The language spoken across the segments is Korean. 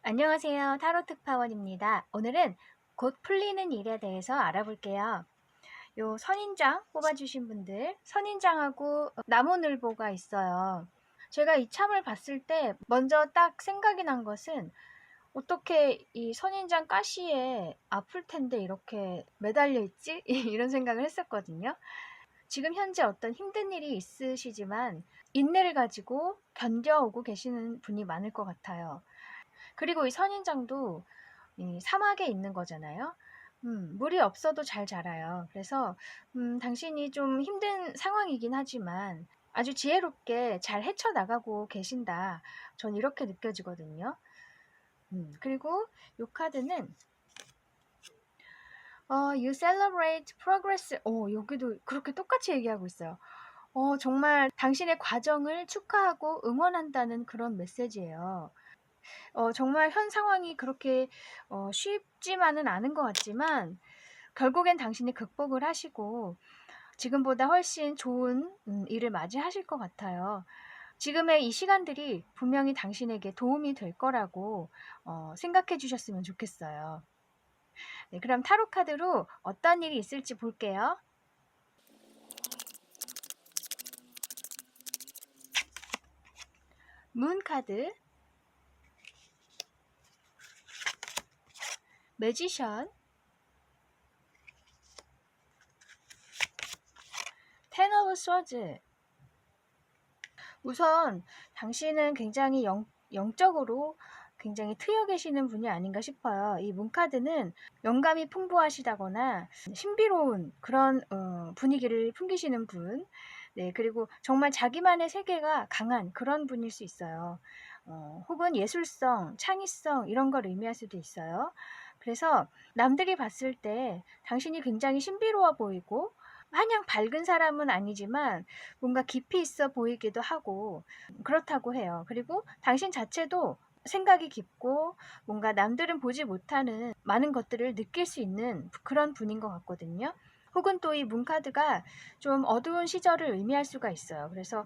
안녕하세요. 타로 특파원입니다. 오늘은 곧 풀리는 일에 대해서 알아볼게요. 요 선인장 뽑아주신 분들, 선인장하고 나무늘보가 있어요. 제가 이 참을 봤을 때 먼저 딱 생각이 난 것은 어떻게 이 선인장 가시에 아플 텐데 이렇게 매달려 있지? 이런 생각을 했었거든요. 지금 현재 어떤 힘든 일이 있으시지만 인내를 가지고 견뎌오고 계시는 분이 많을 것 같아요. 그리고 이 선인장도 이 사막에 있는 거잖아요. 물이 없어도 잘 자라요. 그래서 당신이 좀 힘든 상황이긴 하지만 아주 지혜롭게 잘 헤쳐나가고 계신다. 전 이렇게 느껴지거든요. 그리고 이 카드는 You celebrate progress. 여기도 그렇게 똑같이 얘기하고 있어요. 정말 당신의 과정을 축하하고 응원한다는 그런 메시지예요. 정말 현 상황이 그렇게 쉽지만은 않은 것 같지만 결국엔 당신이 극복을 하시고 지금보다 훨씬 좋은 일을 맞이하실 것 같아요. 지금의 이 시간들이 분명히 당신에게 도움이 될 거라고 생각해 주셨으면 좋겠어요. 네, 그럼 타로 카드로 어떤 일이 있을지 볼게요. 문 카드, 매지션, 텐 오브 스워드. 우선 당신은 굉장히 영적으로 굉장히 트여 계시는 분이 아닌가 싶어요. 이 문카드는 영감이 풍부하시다거나 신비로운 그런 분위기를 풍기시는 분, 네, 그리고 정말 자기만의 세계가 강한 그런 분일 수 있어요. 혹은 예술성, 창의성 이런 걸 의미할 수도 있어요. 그래서 남들이 봤을 때 당신이 굉장히 신비로워 보이고 마냥 밝은 사람은 아니지만 뭔가 깊이 있어 보이기도 하고 그렇다고 해요. 그리고 당신 자체도 생각이 깊고 뭔가 남들은 보지 못하는 많은 것들을 느낄 수 있는 그런 분인 것 같거든요. 혹은 또 이 문카드가 좀 어두운 시절을 의미할 수가 있어요. 그래서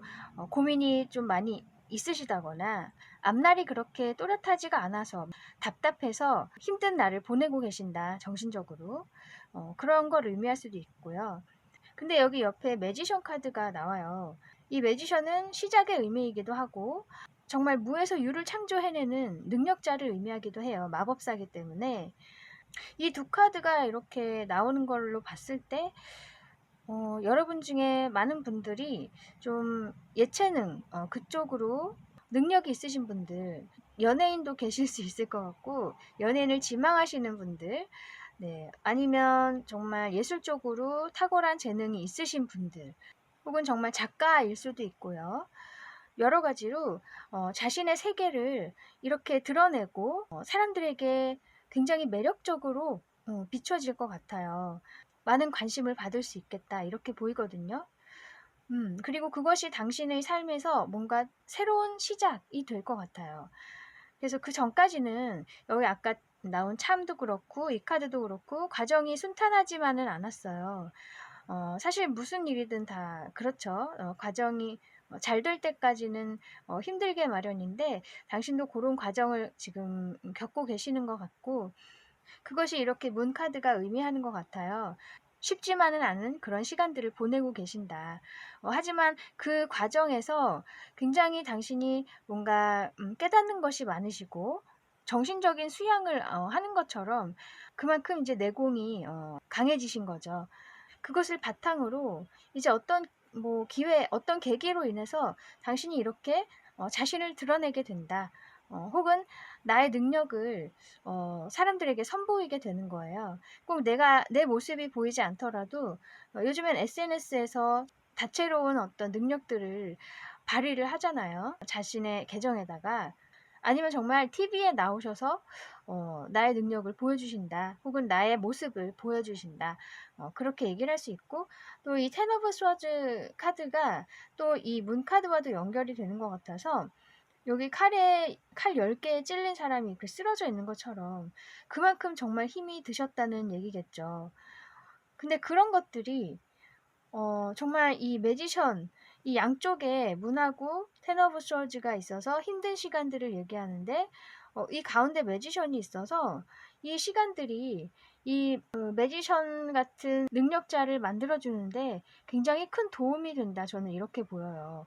고민이 좀 많이 있으시다거나 앞날이 그렇게 또렷하지가 않아서 답답해서 힘든 날을 보내고 계신다, 정신적으로. 그런 걸 의미할 수도 있고요. 근데 여기 옆에 매지션 카드가 나와요. 이 매지션은 시작의 의미이기도 하고 정말 무에서 유를 창조해내는 능력자를 의미하기도 해요. 마법사기 때문에. 이 두 카드가 이렇게 나오는 걸로 봤을 때 여러분 중에 많은 분들이 좀 예체능 그쪽으로 능력이 있으신 분들, 연예인도 계실 수 있을 것 같고 연예인을 지망하시는 분들, 네, 아니면 정말 예술적으로 탁월한 재능이 있으신 분들, 혹은 정말 작가일 수도 있고요. 여러 가지로 자신의 세계를 이렇게 드러내고 사람들에게 굉장히 매력적으로 비춰질 것 같아요. 많은 관심을 받을 수 있겠다 이렇게 보이거든요. 그리고 그것이 당신의 삶에서 뭔가 새로운 시작이 될 것 같아요. 그래서 그 전까지는 여기 아까 나온 참도 그렇고 이 카드도 그렇고 과정이 순탄하지만은 않았어요. 사실 무슨 일이든 다 그렇죠. 과정이 잘 될 때까지는 힘들게 마련인데 당신도 그런 과정을 지금 겪고 계시는 것 같고 그것이 이렇게 문 카드가 의미하는 것 같아요. 쉽지만은 않은 그런 시간들을 보내고 계신다. 하지만 그 과정에서 굉장히 당신이 뭔가 깨닫는 것이 많으시고 정신적인 수양을 하는 것처럼 그만큼 이제 내공이 강해지신 거죠. 그것을 바탕으로 이제 어떤 뭐 기회, 어떤 계기로 인해서 당신이 이렇게 자신을 드러내게 된다. 혹은 나의 능력을 사람들에게 선보이게 되는 거예요. 꼭 내 모습이 보이지 않더라도 요즘엔 SNS에서 다채로운 어떤 능력들을 발휘를 하잖아요. 자신의 계정에다가. 아니면 정말 TV에 나오셔서 나의 능력을 보여주신다. 혹은 나의 모습을 보여주신다. 그렇게 얘기를 할 수 있고, 또 이 텐 오브 스워즈 카드가 또 이 문 카드와도 연결이 되는 것 같아서, 여기 칼 10개에 찔린 사람이 이렇게 쓰러져 있는 것처럼 그만큼 정말 힘이 드셨다는 얘기겠죠. 근데 그런 것들이 정말 이 매지션, 이 양쪽에 문하고 텐 오브 스워즈가 있어서 힘든 시간들을 얘기하는데, 이 가운데 매지션이 있어서 이 시간들이 이 매지션 같은 능력자를 만들어주는데 굉장히 큰 도움이 된다. 저는 이렇게 보여요.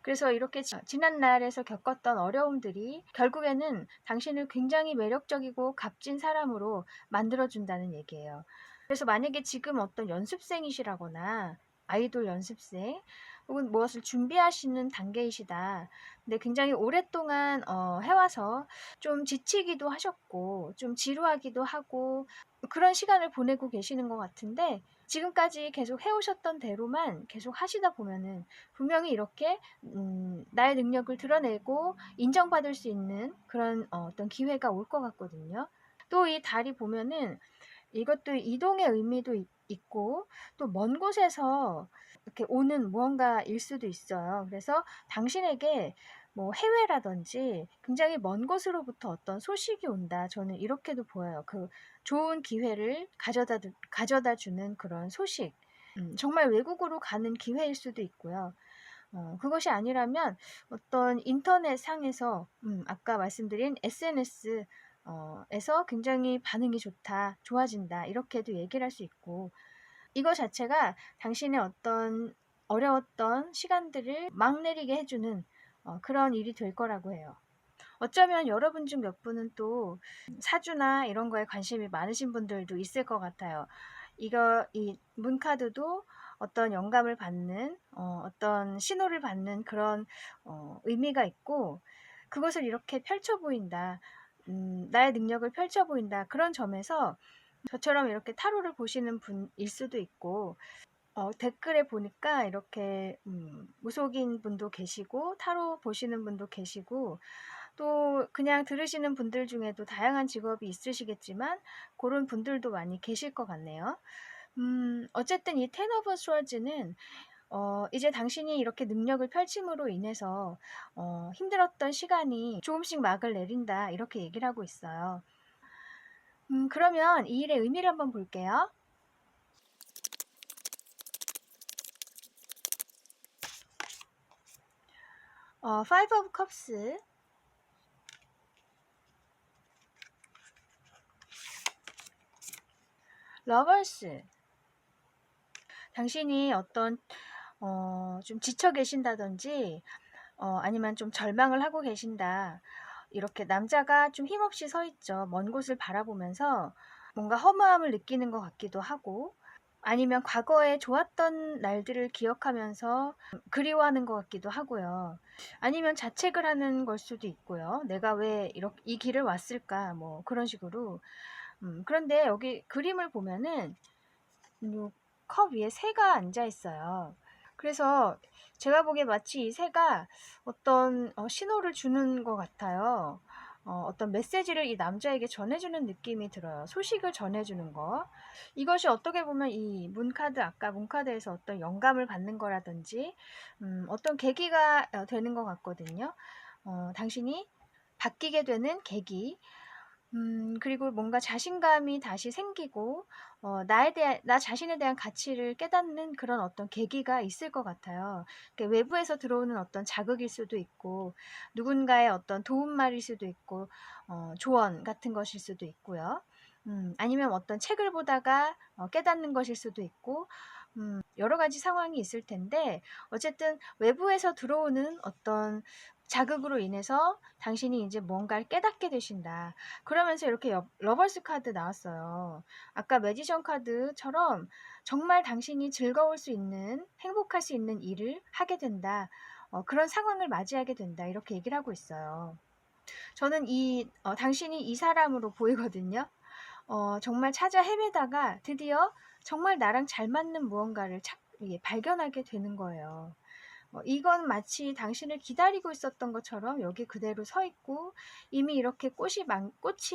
그래서 이렇게 지난 날에서 겪었던 어려움들이 결국에는 당신을 굉장히 매력적이고 값진 사람으로 만들어준다는 얘기예요. 그래서 만약에 지금 어떤 연습생이시라거나 아이돌 연습생 혹은 무엇을 준비하시는 단계이시다. 근데 굉장히 오랫동안 해와서 좀 지치기도 하셨고 좀 지루하기도 하고 그런 시간을 보내고 계시는 것 같은데, 지금까지 계속 해오셨던 대로만 계속 하시다 보면은 분명히 이렇게 나의 능력을 드러내고 인정받을 수 있는 그런 어떤 기회가 올 것 같거든요. 또 이 달이 보면은 이것도 이동의 의미도 있고 또 먼 곳에서 이렇게 오는 무언가일 수도 있어요. 그래서 당신에게 뭐 해외라든지 굉장히 먼 곳으로부터 어떤 소식이 온다. 저는 이렇게도 보여요. 그 좋은 기회를 가져다 주는 그런 소식. 정말 외국으로 가는 기회일 수도 있고요. 그것이 아니라면 어떤 인터넷 상에서 아까 말씀드린 SNS 에서 굉장히 반응이 좋다, 좋아진다 이렇게도 얘기를 할 수 있고, 이거 자체가 당신의 어떤 어려웠던 시간들을 막 내리게 해주는 그런 일이 될 거라고 해요. 어쩌면 여러분 중 몇 분은 또 사주나 이런 거에 관심이 많으신 분들도 있을 것 같아요. 이 문카드도 어떤 영감을 받는, 어떤 신호를 받는 그런 의미가 있고, 그것을 이렇게 펼쳐 보인다. 나의 능력을 펼쳐 보인다. 그런 점에서 저처럼 이렇게 타로를 보시는 분일 수도 있고, 댓글에 보니까 이렇게 무속인 분도 계시고 타로 보시는 분도 계시고 또 그냥 들으시는 분들 중에도 다양한 직업이 있으시겠지만 그런 분들도 많이 계실 것 같네요. 어쨌든 이 텐 오브 스워즈는 이제 당신이 이렇게 능력을 펼침으로 인해서 힘들었던 시간이 조금씩 막을 내린다 이렇게 얘기를 하고 있어요. 그러면 이 일의 의미를 한번 볼게요. Five of Cups, Lovers. 당신이 어떤 좀 지쳐 계신다든지 아니면 좀 절망을 하고 계신다. 이렇게 남자가 좀 힘없이 서 있죠. 먼 곳을 바라보면서 뭔가 허무함을 느끼는 것 같기도 하고, 아니면 과거에 좋았던 날들을 기억하면서 그리워하는 것 같기도 하고요. 아니면 자책을 하는 걸 수도 있고요. 내가 왜 이렇게 이 길을 왔을까? 뭐 그런 식으로. 그런데 여기 그림을 보면은 컵 위에 새가 앉아 있어요. 그래서 제가 보기에 마치 이 새가 어떤 신호를 주는 것 같아요. 어떤 메시지를 이 남자에게 전해주는 느낌이 들어요. 소식을 전해주는 거. 이것이 어떻게 보면 이 문카드, 아까 문카드에서 어떤 영감을 받는 거라든지, 어떤 계기가 되는 것 같거든요. 당신이 바뀌게 되는 계기, 그리고 뭔가 자신감이 다시 생기고, 나 자신에 대한 가치를 깨닫는 그런 어떤 계기가 있을 것 같아요. 외부에서 들어오는 어떤 자극일 수도 있고, 누군가의 어떤 도움말일 수도 있고, 조언 같은 것일 수도 있고요. 아니면 어떤 책을 보다가 깨닫는 것일 수도 있고, 여러 가지 상황이 있을 텐데, 어쨌든 외부에서 들어오는 어떤 자극으로 인해서 당신이 이제 뭔가를 깨닫게 되신다. 그러면서 이렇게 러버스 카드 나왔어요. 아까 매지션 카드처럼 정말 당신이 즐거울 수 있는, 행복할 수 있는 일을 하게 된다. 그런 상황을 맞이하게 된다. 이렇게 얘기를 하고 있어요. 저는 당신이 이 사람으로 보이거든요. 정말 찾아 헤매다가 드디어 정말 나랑 잘 맞는 무언가를 발견하게 되는 거예요. 이건 마치 당신을 기다리고 있었던 것처럼 여기 그대로 서 있고 이미 이렇게 꽃이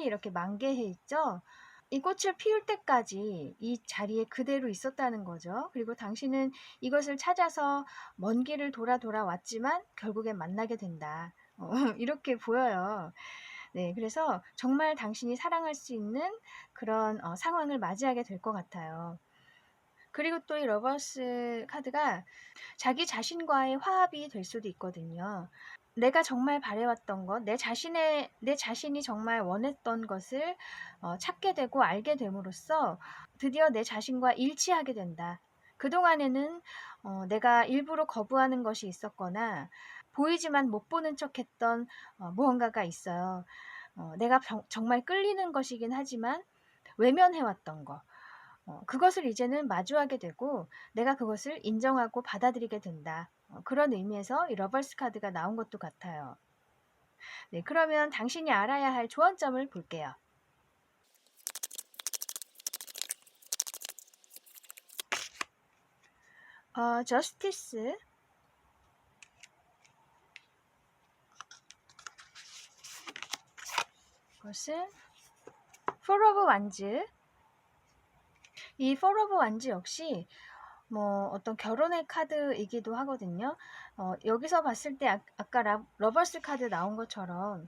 이렇게 만개해 있죠. 이 꽃을 피울 때까지 이 자리에 그대로 있었다는 거죠. 그리고 당신은 이것을 찾아서 먼 길을 돌아 왔지만 결국엔 만나게 된다. 이렇게 보여요. 네, 그래서 정말 당신이 사랑할 수 있는 그런 상황을 맞이하게 될 것 같아요. 그리고 또 이 러버스 카드가 자기 자신과의 화합이 될 수도 있거든요. 내가 정말 바래왔던 것, 내 자신이 정말 원했던 것을 찾게 되고 알게 됨으로써 드디어 내 자신과 일치하게 된다. 그동안에는 내가 일부러 거부하는 것이 있었거나 보이지만 못 보는 척했던 무언가가 있어요. 내가 정말 끌리는 것이긴 하지만 외면해왔던 거. 그것을 이제는 마주하게 되고 내가 그것을 인정하고 받아들이게 된다. 그런 의미에서 이 러버스 카드가 나온 것도 같아요. 네, 그러면 당신이 알아야 할 조언점을 볼게요. 저스티스, 그것은 폴 오브 완즈. 이 폴 오브 완즈 역시 어떤 결혼의 카드이기도 하거든요. 여기서 봤을 때 아까 러버스 카드 나온 것처럼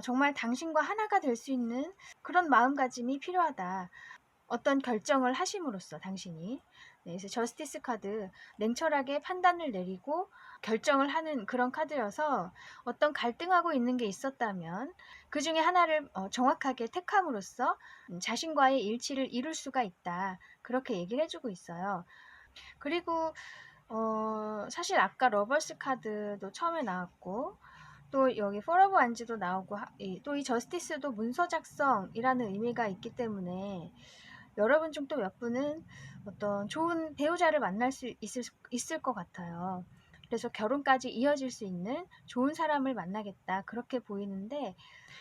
정말 당신과 하나가 될 수 있는 그런 마음가짐이 필요하다. 어떤 결정을 하심으로써 당신이. 네, 그래서 저스티스 카드, 냉철하게 판단을 내리고 결정을 하는 그런 카드여서 어떤 갈등하고 있는 게 있었다면 그 중에 하나를 정확하게 택함으로써 자신과의 일치를 이룰 수가 있다. 그렇게 얘기를 해주고 있어요. 그리고 사실 아까 러버스 카드도 처음에 나왔고 또 여기 포러브 안지도 나오고 또 이 저스티스도 문서 작성이라는 의미가 있기 때문에 여러분 중 또 몇 분은 어떤 좋은 배우자를 만날 수 있을 것 같아요. 그래서 결혼까지 이어질 수 있는 좋은 사람을 만나겠다 그렇게 보이는데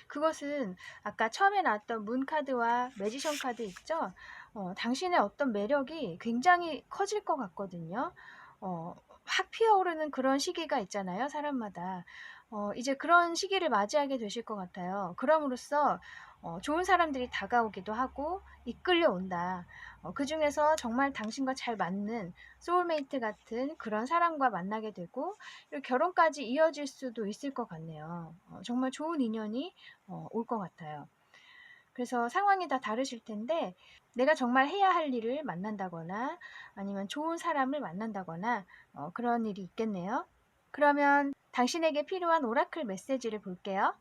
그것은 아까 처음에 나왔던 문 카드와 매지션 카드 있죠? 당신의 어떤 매력이 굉장히 커질 것 같거든요. 확 피어오르는 그런 시기가 있잖아요, 사람마다. 이제 그런 시기를 맞이하게 되실 것 같아요. 그럼으로써 좋은 사람들이 다가오기도 하고 이끌려 온다. 그 중에서 정말 당신과 잘 맞는 소울메이트 같은 그런 사람과 만나게 되고 결혼까지 이어질 수도 있을 것 같네요. 정말 좋은 인연이 올 것 같아요. 그래서 상황이 다 다르실 텐데 내가 정말 해야 할 일을 만난다거나 아니면 좋은 사람을 만난다거나 그런 일이 있겠네요. 그러면 당신에게 필요한 오라클 메시지를 볼게요.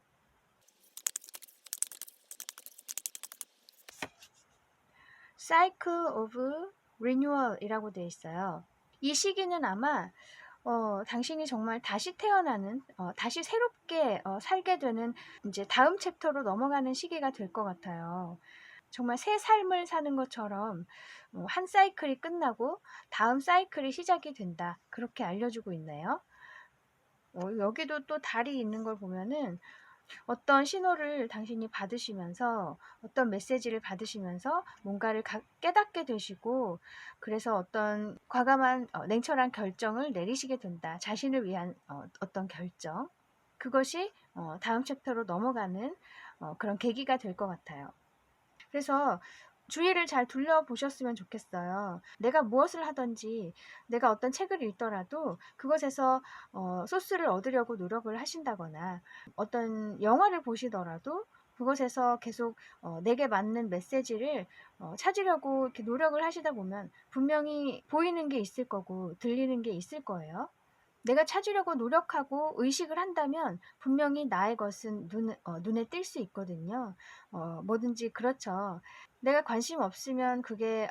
Cycle of Renewal이라고 되어 있어요. 이 시기는 아마 당신이 정말 다시 태어나는, 다시 새롭게 살게 되는 이제 다음 챕터로 넘어가는 시기가 될 것 같아요. 정말 새 삶을 사는 것처럼 한 사이클이 끝나고 다음 사이클이 시작이 된다. 그렇게 알려주고 있네요. 여기도 또 달이 있는 걸 보면은 어떤 신호를 당신이 받으시면서 어떤 메시지를 받으시면서 뭔가를 깨닫게 되시고 그래서 어떤 과감한 냉철한 결정을 내리시게 된다. 자신을 위한 어떤 결정. 그것이 다음 챕터로 넘어가는 그런 계기가 될 것 같아요. 그래서 주위를 잘 둘러보셨으면 좋겠어요. 내가 무엇을 하든지 내가 어떤 책을 읽더라도 그것에서 소스를 얻으려고 노력을 하신다거나 어떤 영화를 보시더라도 그것에서 계속 내게 맞는 메시지를 찾으려고 이렇게 노력을 하시다 보면 분명히 보이는 게 있을 거고 들리는 게 있을 거예요. 내가 찾으려고 노력하고 의식을 한다면 분명히 나의 것은 눈에 띌 수 있거든요. 뭐든지 그렇죠. 내가 관심 없으면 그게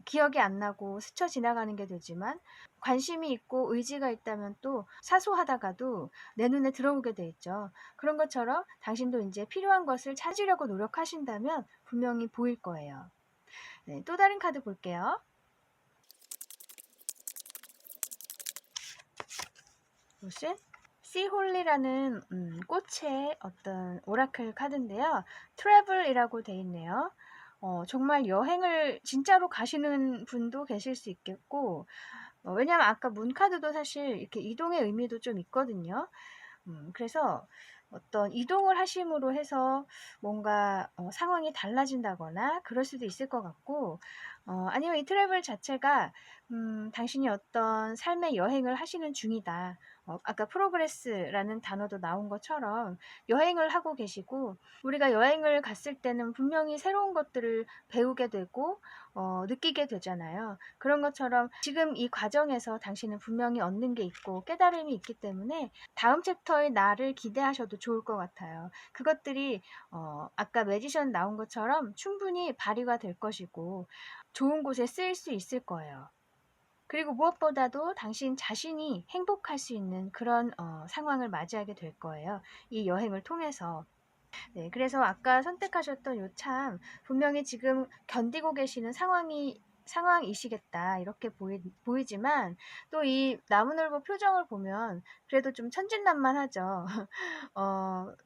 기억이 안 나고 스쳐 지나가는 게 되지만 관심이 있고 의지가 있다면 또 사소하다가도 내 눈에 들어오게 돼 있죠. 그런 것처럼 당신도 이제 필요한 것을 찾으려고 노력하신다면 분명히 보일 거예요. 네, 또 다른 카드 볼게요. 무슨? 씨홀리라는 꽃의 어떤 오라클 카드인데요. 트래블이라고 돼 있네요. 정말 여행을 진짜로 가시는 분도 계실 수 있겠고, 왜냐면 아까 문 카드도 사실 이렇게 이동의 의미도 좀 있거든요. 그래서 어떤 이동을 하심으로 해서 뭔가 상황이 달라진다거나 그럴 수도 있을 것 같고, 아니면 이 트래블 자체가 당신이 어떤 삶의 여행을 하시는 중이다. 아까 프로그레스라는 단어도 나온 것처럼 여행을 하고 계시고, 우리가 여행을 갔을 때는 분명히 새로운 것들을 배우게 되고 느끼게 되잖아요. 그런 것처럼 지금 이 과정에서 당신은 분명히 얻는 게 있고 깨달음이 있기 때문에 다음 챕터의 나를 기대하셔도 좋을 것 같아요. 그것들이 아까 매지션 나온 것처럼 충분히 발휘가 될 것이고 좋은 곳에 쓰일 수 있을 거예요. 그리고 무엇보다도 당신 자신이 행복할 수 있는 그런 상황을 맞이하게 될 거예요. 이 여행을 통해서. 네, 그래서 아까 선택하셨던 요 참 분명히 지금 견디고 계시는 상황이시겠다 이렇게 보이지만 또 이 나무늘보 표정을 보면 그래도 좀 천진난만하죠.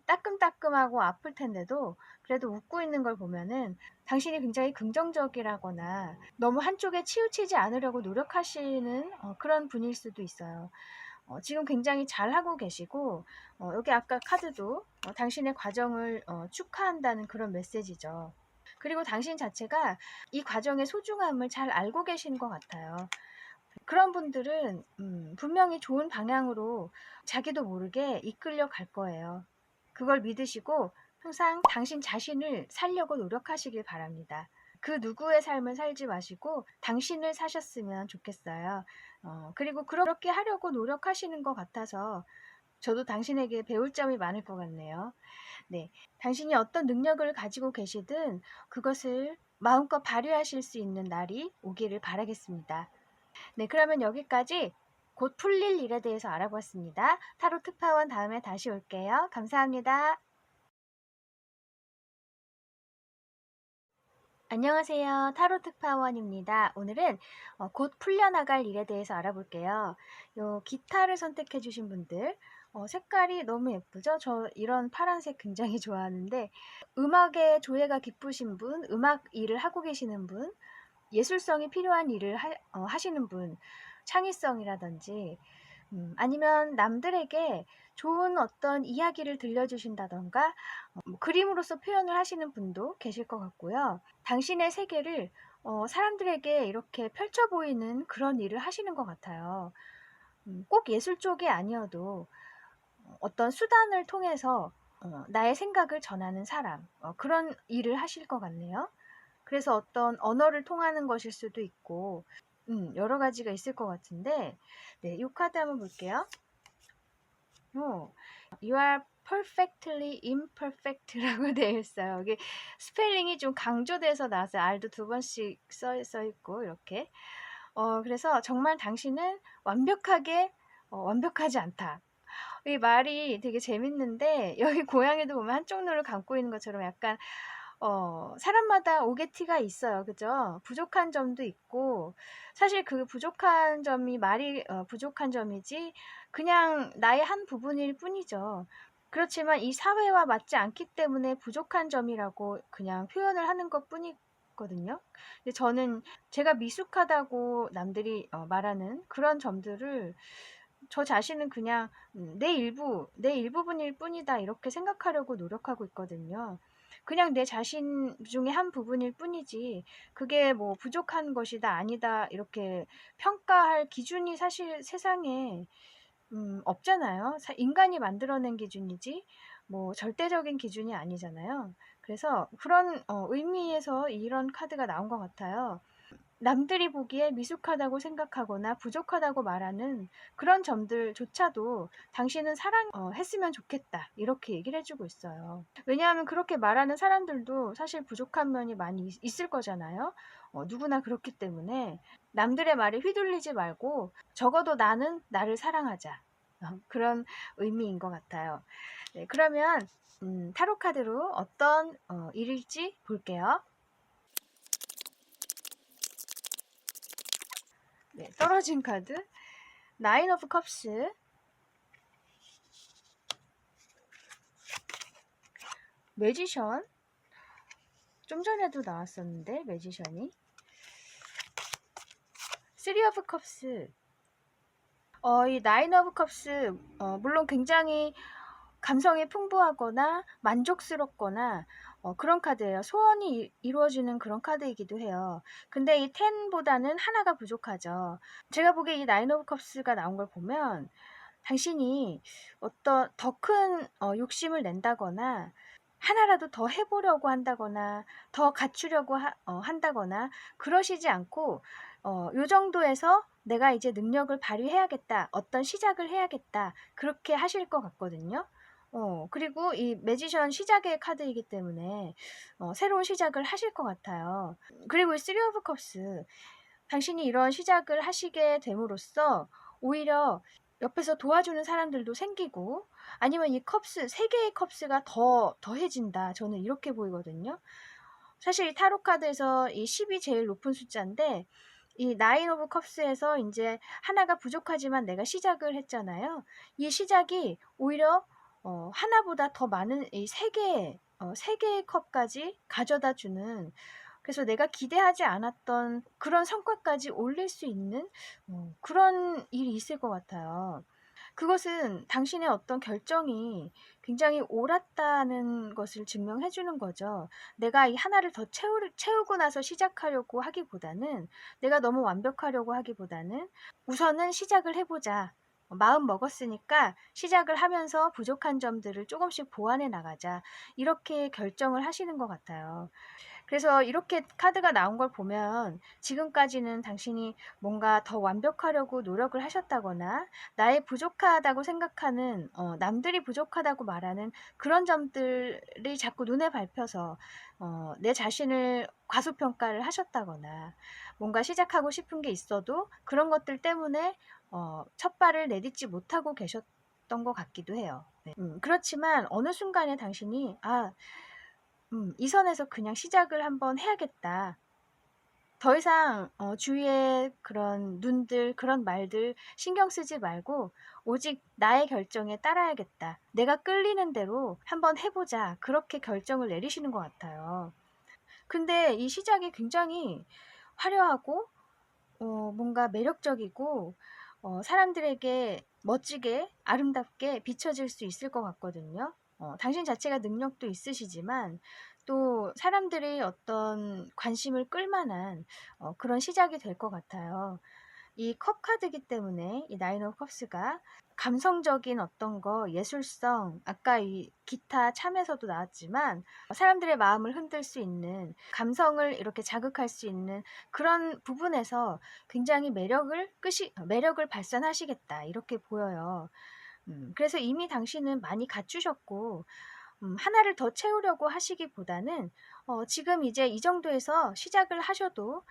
따끔따끔하고 아플 텐데도 그래도 웃고 있는 걸 보면은 당신이 굉장히 긍정적이라거나 너무 한쪽에 치우치지 않으려고 노력하시는 그런 분일 수도 있어요. 지금 굉장히 잘하고 계시고 여기 아까 카드도 당신의 과정을 축하한다는 그런 메시지죠. 그리고 당신 자체가 이 과정의 소중함을 잘 알고 계신 것 같아요. 그런 분들은 분명히 좋은 방향으로 자기도 모르게 이끌려 갈 거예요. 그걸 믿으시고 항상 당신 자신을 살려고 노력하시길 바랍니다. 그 누구의 삶을 살지 마시고 당신을 사셨으면 좋겠어요. 그리고 그렇게 하려고 노력하시는 것 같아서 저도 당신에게 배울 점이 많을 것 같네요. 네, 당신이 어떤 능력을 가지고 계시든 그것을 마음껏 발휘하실 수 있는 날이 오기를 바라겠습니다. 네, 그러면 여기까지 곧 풀릴 일에 대해서 알아봤습니다. 타로 특파원 다음에 다시 올게요. 감사합니다. 안녕하세요. 타로 특파원입니다. 오늘은 곧 풀려나갈 일에 대해서 알아볼게요. 요 기타를 선택해 주신 분들 색깔이 너무 예쁘죠? 저 이런 파란색 굉장히 좋아하는데 음악에 조예가 깊으신 분, 음악 일을 하고 계시는 분, 예술성이 필요한 일을 하시는 분, 창의성이라든지 아니면 남들에게 좋은 어떤 이야기를 들려주신다던가 뭐 그림으로써 표현을 하시는 분도 계실 것 같고요. 당신의 세계를 사람들에게 이렇게 펼쳐 보이는 그런 일을 하시는 것 같아요. 꼭 예술 쪽이 아니어도 어떤 수단을 통해서 나의 생각을 전하는 사람, 그런 일을 하실 것 같네요. 그래서 어떤 언어를 통하는 것일 수도 있고, 여러 가지가 있을 것 같은데, 네, 이 카드 한번 볼게요. You are perfectly imperfect라고 되어 있어요. 이게 스펠링이 좀 강조돼서 나와서 R도 두 번씩 써 있고, 이렇게. 그래서 정말 당신은 완벽하지 않다. 이 말이 되게 재밌는데, 여기 고양이도 보면 한쪽 눈을 감고 있는 것처럼 약간 사람마다 오게티가 있어요. 그죠? 부족한 점도 있고, 사실 그 부족한 점이 말이 부족한 점이지, 그냥 나의 한 부분일 뿐이죠. 그렇지만 이 사회와 맞지 않기 때문에 부족한 점이라고 그냥 표현을 하는 것 뿐이거든요. 근데 저는 제가 미숙하다고 남들이 말하는 그런 점들을 저 자신은 그냥 내 일부분일 뿐이다. 이렇게 생각하려고 노력하고 있거든요. 그냥 내 자신 중에 한 부분일 뿐이지, 그게 뭐 부족한 것이다, 아니다, 이렇게 평가할 기준이 사실 세상에, 없잖아요. 인간이 만들어낸 기준이지, 뭐 절대적인 기준이 아니잖아요. 그래서 그런 의미에서 이런 카드가 나온 것 같아요. 남들이 보기에 미숙하다고 생각하거나 부족하다고 말하는 그런 점들조차도 당신은 사랑했으면 좋겠다. 이렇게 얘기를 해주고 있어요. 왜냐하면 그렇게 말하는 사람들도 사실 부족한 면이 많이 있을 거잖아요. 누구나 그렇기 때문에 남들의 말에 휘둘리지 말고 적어도 나는 나를 사랑하자. 그런 의미인 것 같아요. 네, 그러면 타로 카드로 어떤 일일지 볼게요. 네, 떨어진 카드 나인 오브 컵스, 매지션 좀 전에도 나왔었는데 매지션이 쓰리 오브 컵스 이 나인 오브 컵스 물론 굉장히 감성이 풍부하거나 만족스럽거나 그런 카드예요. 소원이 이루어지는 그런 카드이기도 해요. 근데 이 10보다는 하나가 부족하죠. 제가 보기에 이 나인 오브 컵스가 나온 걸 보면 당신이 어떤 더 큰 욕심을 낸다거나 하나라도 더 해보려고 한다거나 더 갖추려고 한다거나 그러시지 않고 요 정도에서 내가 이제 능력을 발휘해야겠다. 어떤 시작을 해야겠다. 그렇게 하실 것 같거든요. 그리고 이 매지션 시작의 카드이기 때문에 새로운 시작을 하실 것 같아요. 그리고 이 쓰리 오브 컵스 당신이 이런 시작을 하시게 됨으로써 오히려 옆에서 도와주는 사람들도 생기고 아니면 이 컵스, 세 개의 컵스가 더해진다. 저는 이렇게 보이거든요. 사실 이 타로 카드에서 이 10이 제일 높은 숫자인데 이 나인 오브 컵스에서 이제 하나가 부족하지만 내가 시작을 했잖아요. 이 시작이 오히려 하나보다 더 많은 이 세 개의 컵까지 가져다 주는 그래서 내가 기대하지 않았던 그런 성과까지 올릴 수 있는 그런 일이 있을 것 같아요. 그것은 당신의 어떤 결정이 굉장히 옳았다는 것을 증명해 주는 거죠. 내가 이 하나를 더 채우고 나서 시작하려고 하기보다는 내가 너무 완벽하려고 하기보다는 우선은 시작을 해보자. 마음 먹었으니까 시작을 하면서 부족한 점들을 조금씩 보완해 나가자. 이렇게 결정을 하시는 것 같아요. 그래서 이렇게 카드가 나온 걸 보면 지금까지는 당신이 뭔가 더 완벽하려고 노력을 하셨다거나 나의 부족하다고 생각하는 남들이 부족하다고 말하는 그런 점들이 자꾸 눈에 밟혀서 내 자신을 과소평가를 하셨다거나 뭔가 시작하고 싶은 게 있어도 그런 것들 때문에 첫 발을 내딛지 못하고 계셨던 것 같기도 해요. 네. 그렇지만 어느 순간에 당신이 이 선에서 그냥 시작을 한번 해야겠다. 더 이상 주위의 그런 눈들, 그런 말들 신경 쓰지 말고 오직 나의 결정에 따라야겠다. 내가 끌리는 대로 한번 해보자. 그렇게 결정을 내리시는 것 같아요. 근데 이 시작이 굉장히 화려하고 뭔가 매력적이고 사람들에게 멋지게 아름답게 비춰질 수 있을 것 같거든요. 당신 자체가 능력도 있으시지만 또 사람들의 어떤 관심을 끌만한 그런 시작이 될 것 같아요. 이 컵 카드이기 때문에 이 나인 오브 컵스가 감성적인 어떤 거, 예술성, 아까 이 기타 참에서도 나왔지만 사람들의 마음을 흔들 수 있는 감성을 이렇게 자극할 수 있는 그런 부분에서 굉장히 매력을 발산하시겠다 이렇게 보여요. 그래서 이미 당신은 많이 갖추셨고 하나를 더 채우려고 하시기보다는 지금 이제 이 정도에서 시작을 하셔도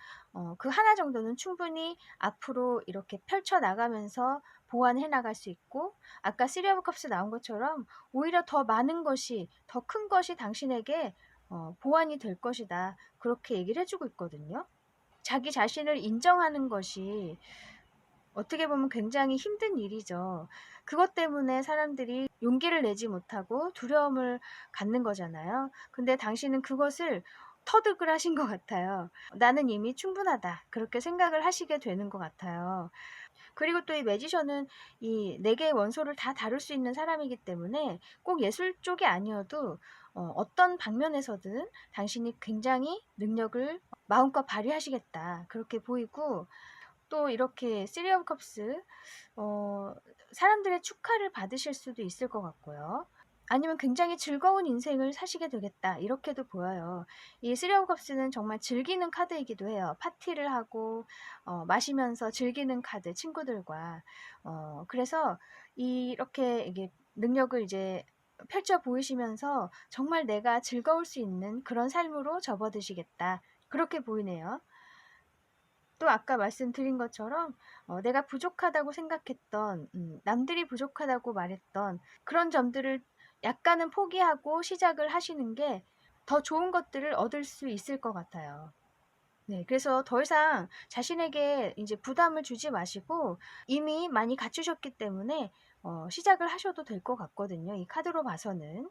그 하나 정도는 충분히 앞으로 이렇게 펼쳐 나가면서 보완해 나갈 수 있고 아까 쓰리 오브 컵스 나온 것처럼 오히려 더 많은 것이 더 큰 것이 당신에게 보완이 될 것이다. 그렇게 얘기를 해주고 있거든요. 자기 자신을 인정하는 것이 어떻게 보면 굉장히 힘든 일이죠. 그것 때문에 사람들이 용기를 내지 못하고 두려움을 갖는 거잖아요. 근데 당신은 그것을 터득을 하신 것 같아요. 나는 이미 충분하다. 그렇게 생각을 하시게 되는 것 같아요. 그리고 또 이 매지션은 이 네 개의 원소를 다 다룰 수 있는 사람이기 때문에 꼭 예술 쪽이 아니어도 어떤 방면에서든 당신이 굉장히 능력을 마음껏 발휘하시겠다. 그렇게 보이고 또 이렇게 쓰리 오브 컵스 사람들의 축하를 받으실 수도 있을 것 같고요. 아니면 굉장히 즐거운 인생을 사시게 되겠다 이렇게도 보여요. 이 쓰리 오브 컵스는 정말 즐기는 카드이기도 해요. 파티를 하고 마시면서 즐기는 카드 친구들과 그래서 이렇게 이게 능력을 이제 펼쳐 보이시면서 정말 내가 즐거울 수 있는 그런 삶으로 접어드시겠다 그렇게 보이네요. 또 아까 말씀드린 것처럼 내가 부족하다고 생각했던 남들이 부족하다고 말했던 그런 점들을 약간은 포기하고 시작을 하시는 게 더 좋은 것들을 얻을 수 있을 것 같아요. 네, 그래서 더 이상 자신에게 이제 부담을 주지 마시고 이미 많이 갖추셨기 때문에 시작을 하셔도 될 것 같거든요. 이 카드로 봐서는.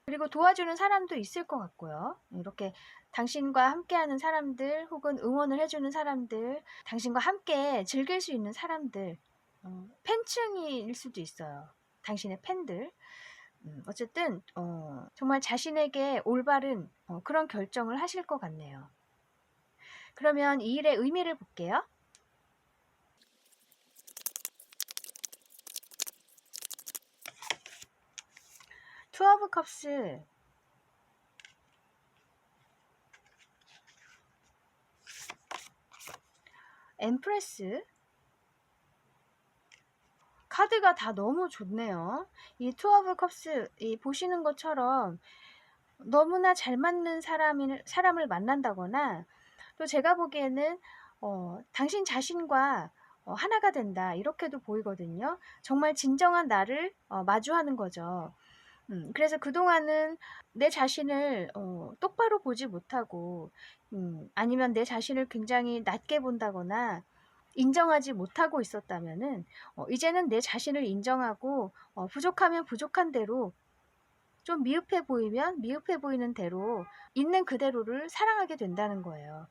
그리고 도와주는 사람도 있을 것 같고요. 이렇게 당신과 함께하는 사람들 혹은 응원을 해주는 사람들, 당신과 함께 즐길 수 있는 사람들, 팬층일 수도 있어요. 당신의 팬들. 어쨌든 정말 자신에게 올바른 그런 결정을 하실 것 같네요. 그러면 이 일의 의미를 볼게요. 투 오브 컵스, 엠프레스, 카드가 다 너무 좋네요. 이 투 오브 컵스, 보시는 것처럼 너무나 잘 맞는 사람을 만난다거나, 또 제가 보기에는 당신 자신과 하나가 된다, 이렇게도 보이거든요. 정말 진정한 나를 마주하는 거죠. 그래서 그동안은 내 자신을 똑바로 보지 못하고, 아니면 내 자신을 굉장히 낮게 본다거나 인정하지 못하고 있었다면은, 이제는 내 자신을 인정하고, 부족하면 부족한 대로, 좀 미흡해 보이면 미흡해 보이는 대로 있는 그대로를 사랑하게 된다는 거예요.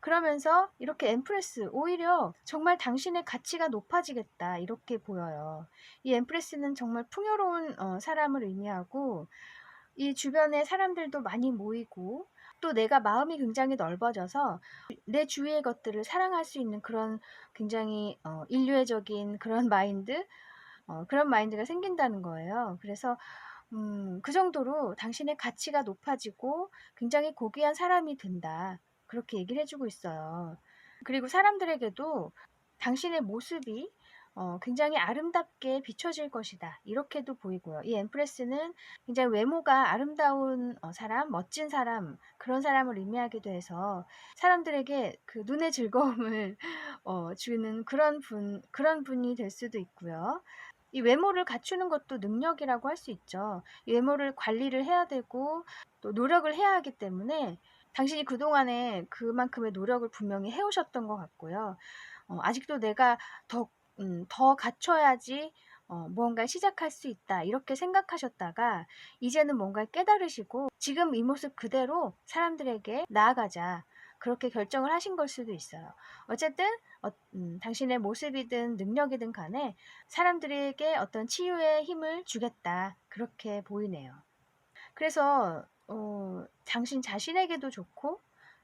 그러면서 이렇게 엠프레스, 오히려 정말 당신의 가치가 높아지겠다, 이렇게 보여요. 이 엠프레스는 정말 풍요로운 사람을 의미하고, 이 주변에 사람들도 많이 모이고, 또 내가 마음이 굉장히 넓어져서 내 주위의 것들을 사랑할 수 있는 그런 굉장히 인류애적인 그런 마인드, 그런 마인드가 생긴다는 거예요. 그래서 그 정도로 당신의 가치가 높아지고 굉장히 고귀한 사람이 된다, 그렇게 얘기를 해주고 있어요. 그리고 사람들에게도 당신의 모습이 굉장히 아름답게 비춰질 것이다, 이렇게도 보이고요. 이 엠프레스는 굉장히 외모가 아름다운 사람, 멋진 사람, 그런 사람을 의미하기도 해서 사람들에게 그 눈의 즐거움을 주는 그런 분이 될 수도 있고요. 이 외모를 갖추는 것도 능력이라고 할 수 있죠. 이 외모를 관리를 해야 되고 또 노력을 해야 하기 때문에 당신이 그동안에 그만큼의 노력을 분명히 해오셨던 것 같고요. 아직도 내가 더 갖춰야지 무언가 시작할 수 있다, 이렇게 생각하셨다가 이제는 뭔가를 깨달으시고 지금 이 모습 그대로 사람들에게 나아가자, 그렇게 결정을 하신 걸 수도 있어요. 어쨌든 당신의 모습이든 능력이든 간에 사람들에게 어떤 치유의 힘을 주겠다, 그렇게 보이네요. 그래서 당신 자신에게도 좋고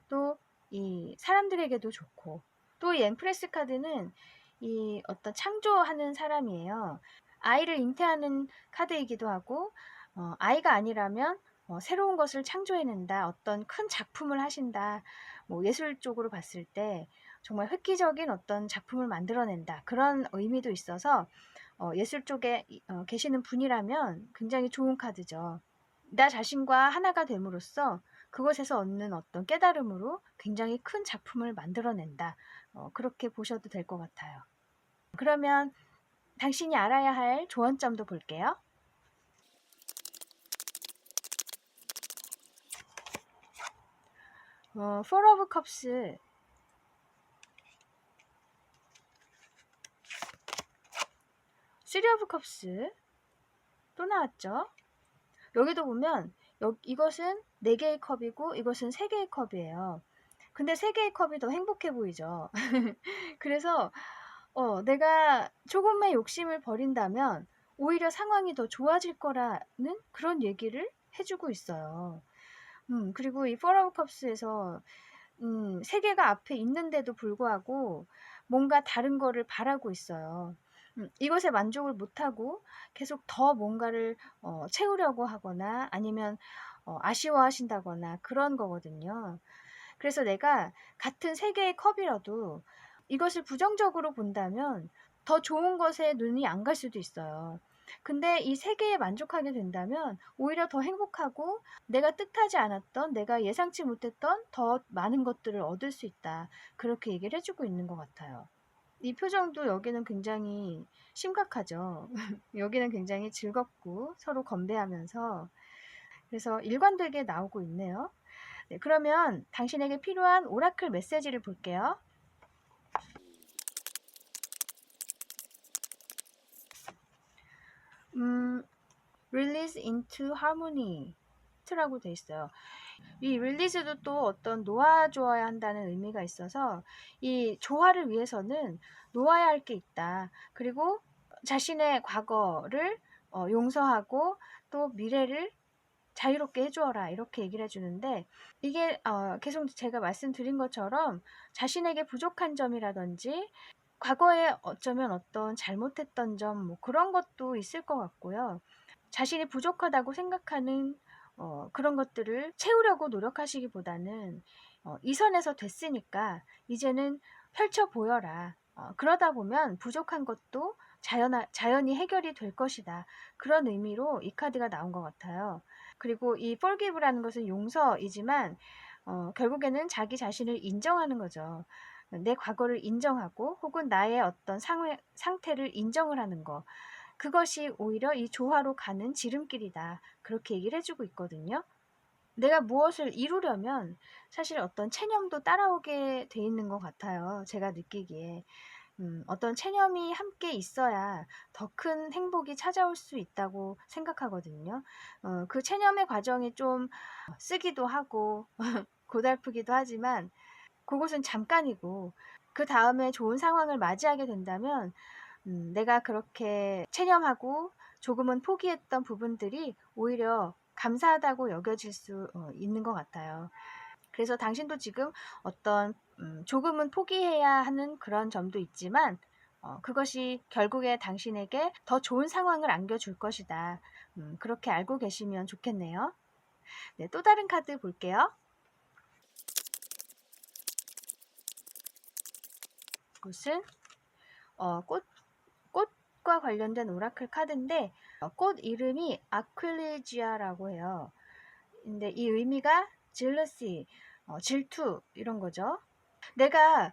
또 이 사람들에게도 좋고, 또 이 엠프레스 카드는 이 어떤 창조하는 사람이에요. 아이를 잉태하는 카드이기도 하고, 아이가 아니라면 새로운 것을 창조해낸다, 어떤 큰 작품을 하신다, 뭐 예술 쪽으로 봤을 때 정말 획기적인 어떤 작품을 만들어낸다, 그런 의미도 있어서 예술 쪽에 계시는 분이라면 굉장히 좋은 카드죠. 나 자신과 하나가 됨으로써 그것에서 얻는 어떤 깨달음으로 굉장히 큰 작품을 만들어낸다, 그렇게 보셔도 될 것 같아요. 그러면 당신이 알아야 할 조언점도 볼게요. Four of Cups, Three of Cups 또 나왔죠. 여기도 보면 이것은 4개의 컵이고 이것은 3개의 컵이에요. 근데 3개의 컵이 더 행복해 보이죠. 그래서 내가 조금의 욕심을 버린다면 오히려 상황이 더 좋아질 거라는 그런 얘기를 해주고 있어요. 그리고 이 Four of Cups에서 3개가 앞에 있는데도 불구하고 뭔가 다른 거를 바라고 있어요. 이것에 만족을 못하고 계속 더 뭔가를 채우려고 하거나 아니면 아쉬워하신다거나 그런 거거든요. 그래서 내가 같은 3개의 컵이라도 이것을 부정적으로 본다면 더 좋은 것에 눈이 안 갈 수도 있어요. 근데 이 3개에 만족하게 된다면 오히려 더 행복하고 내가 뜻하지 않았던, 내가 예상치 못했던 더 많은 것들을 얻을 수 있다, 그렇게 얘기를 해주고 있는 것 같아요. 이 표정도 여기는 굉장히 심각하죠. 여기는 굉장히 즐겁고 서로 건배하면서, 그래서 일관되게 나오고 있네요. 네, 그러면 당신에게 필요한 오라클 메시지를 볼게요. release into harmony 라고 돼 있어요. 이 release도 또 어떤 놓아주어야 한다는 의미가 있어서 이 조화를 위해서는 놓아야 할 게 있다. 그리고 자신의 과거를 용서하고 또 미래를 자유롭게 해주어라 이렇게 얘기를 해주는데 이게 계속 제가 말씀드린 것처럼 자신에게 부족한 점이라든지 과거에 어쩌면 어떤 잘못했던 점 뭐 그런 것도 있을 것 같고요. 자신이 부족하다고 생각하는 그런 것들을 채우려고 노력하시기보다는 이 선에서 됐으니까 이제는 펼쳐 보여라. 그러다 보면 부족한 것도 자연히 해결이 될 것이다. 그런 의미로 이 카드가 나온 것 같아요. 그리고 이 forgive라는 것은 용서이지만 결국에는 자기 자신을 인정하는 거죠. 내 과거를 인정하고 혹은 나의 어떤 상태를 인정을 하는 거. 그것이 오히려 이 조화로 가는 지름길이다. 그렇게 얘기를 해주고 있거든요. 내가 무엇을 이루려면 사실 어떤 체념도 따라오게 돼 있는 것 같아요. 제가 느끼기에. 어떤 체념이 함께 있어야 더 큰 행복이 찾아올 수 있다고 생각하거든요. 그 체념의 과정이 좀 쓰기도 하고 고달프기도 하지만 그것은 잠깐이고 그 다음에 좋은 상황을 맞이하게 된다면 내가 그렇게 체념하고 조금은 포기했던 부분들이 오히려 감사하다고 여겨질 수 있는 것 같아요. 그래서 당신도 지금 어떤 조금은 포기해야 하는 그런 점도 있지만 그것이 결국에 당신에게 더 좋은 상황을 안겨줄 것이다. 그렇게 알고 계시면 좋겠네요. 네, 또 다른 카드 볼게요. 이것은 꽃과 관련된 오라클 카드인데 꽃 이름이 아퀼리지아라고 해요. 근데 이 의미가 jealousy, 질투 이런 거죠. 내가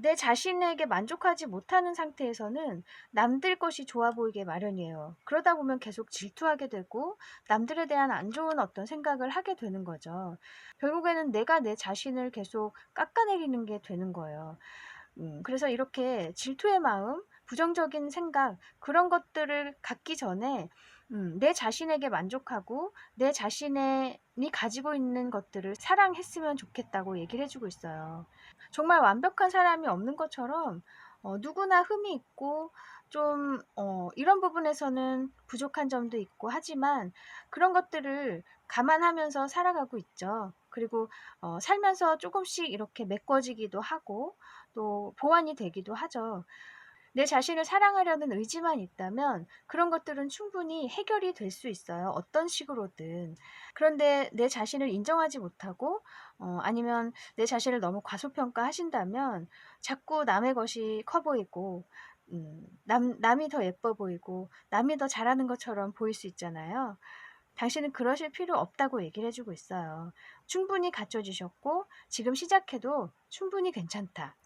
내 자신에게 만족하지 못하는 상태에서는 남들 것이 좋아 보이게 마련이에요. 그러다 보면 계속 질투하게 되고 남들에 대한 안 좋은 어떤 생각을 하게 되는 거죠. 결국에는 내가 내 자신을 계속 깎아내리는 게 되는 거예요. 그래서 이렇게 질투의 마음, 부정적인 생각 그런 것들을 갖기 전에 내 자신에게 만족하고 내 자신이 가지고 있는 것들을 사랑했으면 좋겠다고 얘기를 해주고 있어요. 정말 완벽한 사람이 없는 것처럼 누구나 흠이 있고 좀 이런 부분에서는 부족한 점도 있고 하지만 그런 것들을 감안하면서 살아가고 있죠. 그리고 살면서 조금씩 이렇게 메꿔지기도 하고 또 보완이 되기도 하죠. 내 자신을 사랑하려는 의지만 있다면 그런 것들은 충분히 해결이 될 수 있어요. 어떤 식으로든. 그런데 내 자신을 인정하지 못하고 아니면 내 자신을 너무 과소평가하신다면 자꾸 남의 것이 커 보이고 남이 더 예뻐 보이고 남이 더 잘하는 것처럼 보일 수 있잖아요. 당신은 그러실 필요 없다고 얘기를 해주고 있어요. 충분히 갖춰주셨고 지금 시작해도 충분히 괜찮다.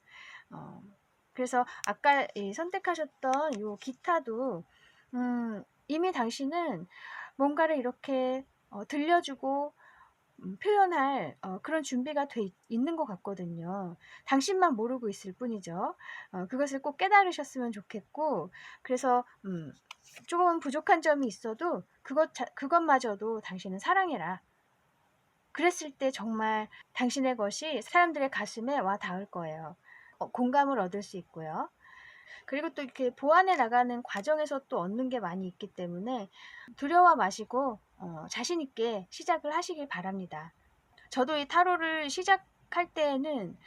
그래서 아까 선택하셨던 요 기타도 이미 당신은 뭔가를 이렇게 들려주고 표현할 그런 준비가 돼 있는 것 같거든요. 당신만 모르고 있을 뿐이죠. 그것을 꼭 깨달으셨으면 좋겠고 그래서 조금 부족한 점이 있어도 그것마저도 당신은 사랑해라. 그랬을 때 정말 당신의 것이 사람들의 가슴에 와 닿을 거예요. 공감을 얻을 수 있고요. 그리고 또 이렇게 보완해 나가는 과정에서 또 얻는 게 많이 있기 때문에 두려워 마시고 자신 있게 시작을 하시길 바랍니다. 저도 이 타로를 시작할 때에는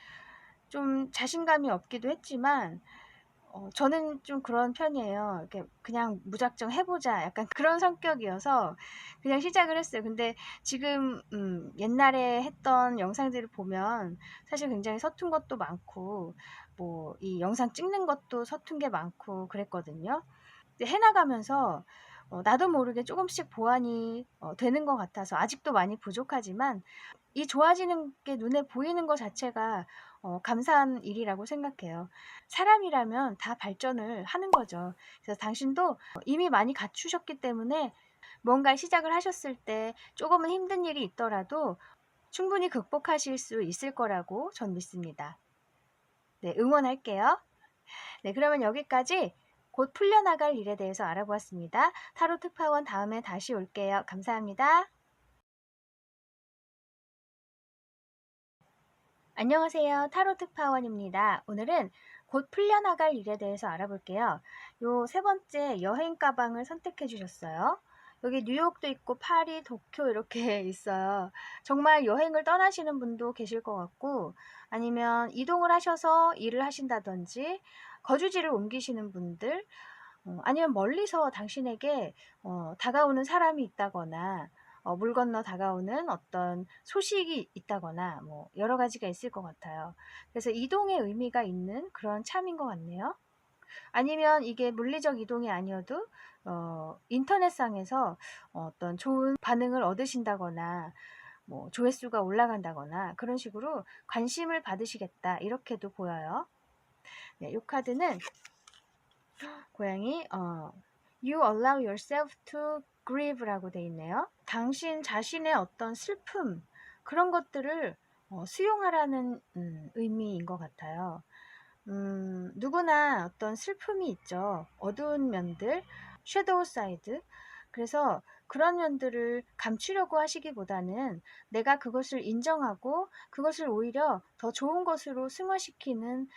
좀 자신감이 없기도 했지만 저는 좀 그런 편이에요. 이렇게 그냥 무작정 해보자 약간 그런 성격이어서 그냥 시작을 했어요. 근데 지금 옛날에 했던 영상들을 보면 사실 굉장히 서툰 것도 많고 뭐 이 영상 찍는 것도 서툰 게 많고 그랬거든요. 근데 해나가면서 나도 모르게 조금씩 보완이 되는 것 같아서 아직도 많이 부족하지만 이 좋아지는 게 눈에 보이는 것 자체가 감사한 일이라고 생각해요. 사람이라면 다 발전을 하는 거죠. 그래서 당신도 이미 많이 갖추셨기 때문에 뭔가 시작을 하셨을 때 조금은 힘든 일이 있더라도 충분히 극복하실 수 있을 거라고 전 믿습니다. 네, 응원할게요. 네, 그러면 여기까지 곧 풀려나갈 일에 대해서 알아보았습니다. 타로 특파원 다음에 다시 올게요. 감사합니다. 안녕하세요. 타로 특파원입니다. 오늘은 곧 풀려나갈 일에 대해서 알아볼게요. 요 세 번째 여행 가방을 선택해 주셨어요. 여기 뉴욕도 있고 파리, 도쿄 이렇게 있어요. 정말 여행을 떠나시는 분도 계실 것 같고, 아니면 이동을 하셔서 일을 하신다든지 거주지를 옮기시는 분들, 아니면 멀리서 당신에게 다가오는 사람이 있다거나 물 건너 다가오는 어떤 소식이 있다거나 뭐 여러 가지가 있을 것 같아요. 그래서 이동의 의미가 있는 그런 참인 것 같네요. 아니면 이게 물리적 이동이 아니어도 인터넷상에서 어떤 좋은 반응을 얻으신다거나 뭐 조회수가 올라간다거나 그런 식으로 관심을 받으시겠다 이렇게도 보여요. 네, 이 카드는 고양이 You allow yourself to grieve라고 돼 있네요. 당신 자신의 어떤 슬픔 그런 것들을 수용하라는 의미인 것 같아요. 누구나 어떤 슬픔이 있죠. 어두운 면들, 섀도우 사이드. 그래서 그런 면들을 감추려고 하시기보다는 내가 그것을 인정하고 그것을 오히려 더 좋은 것으로 승화시키는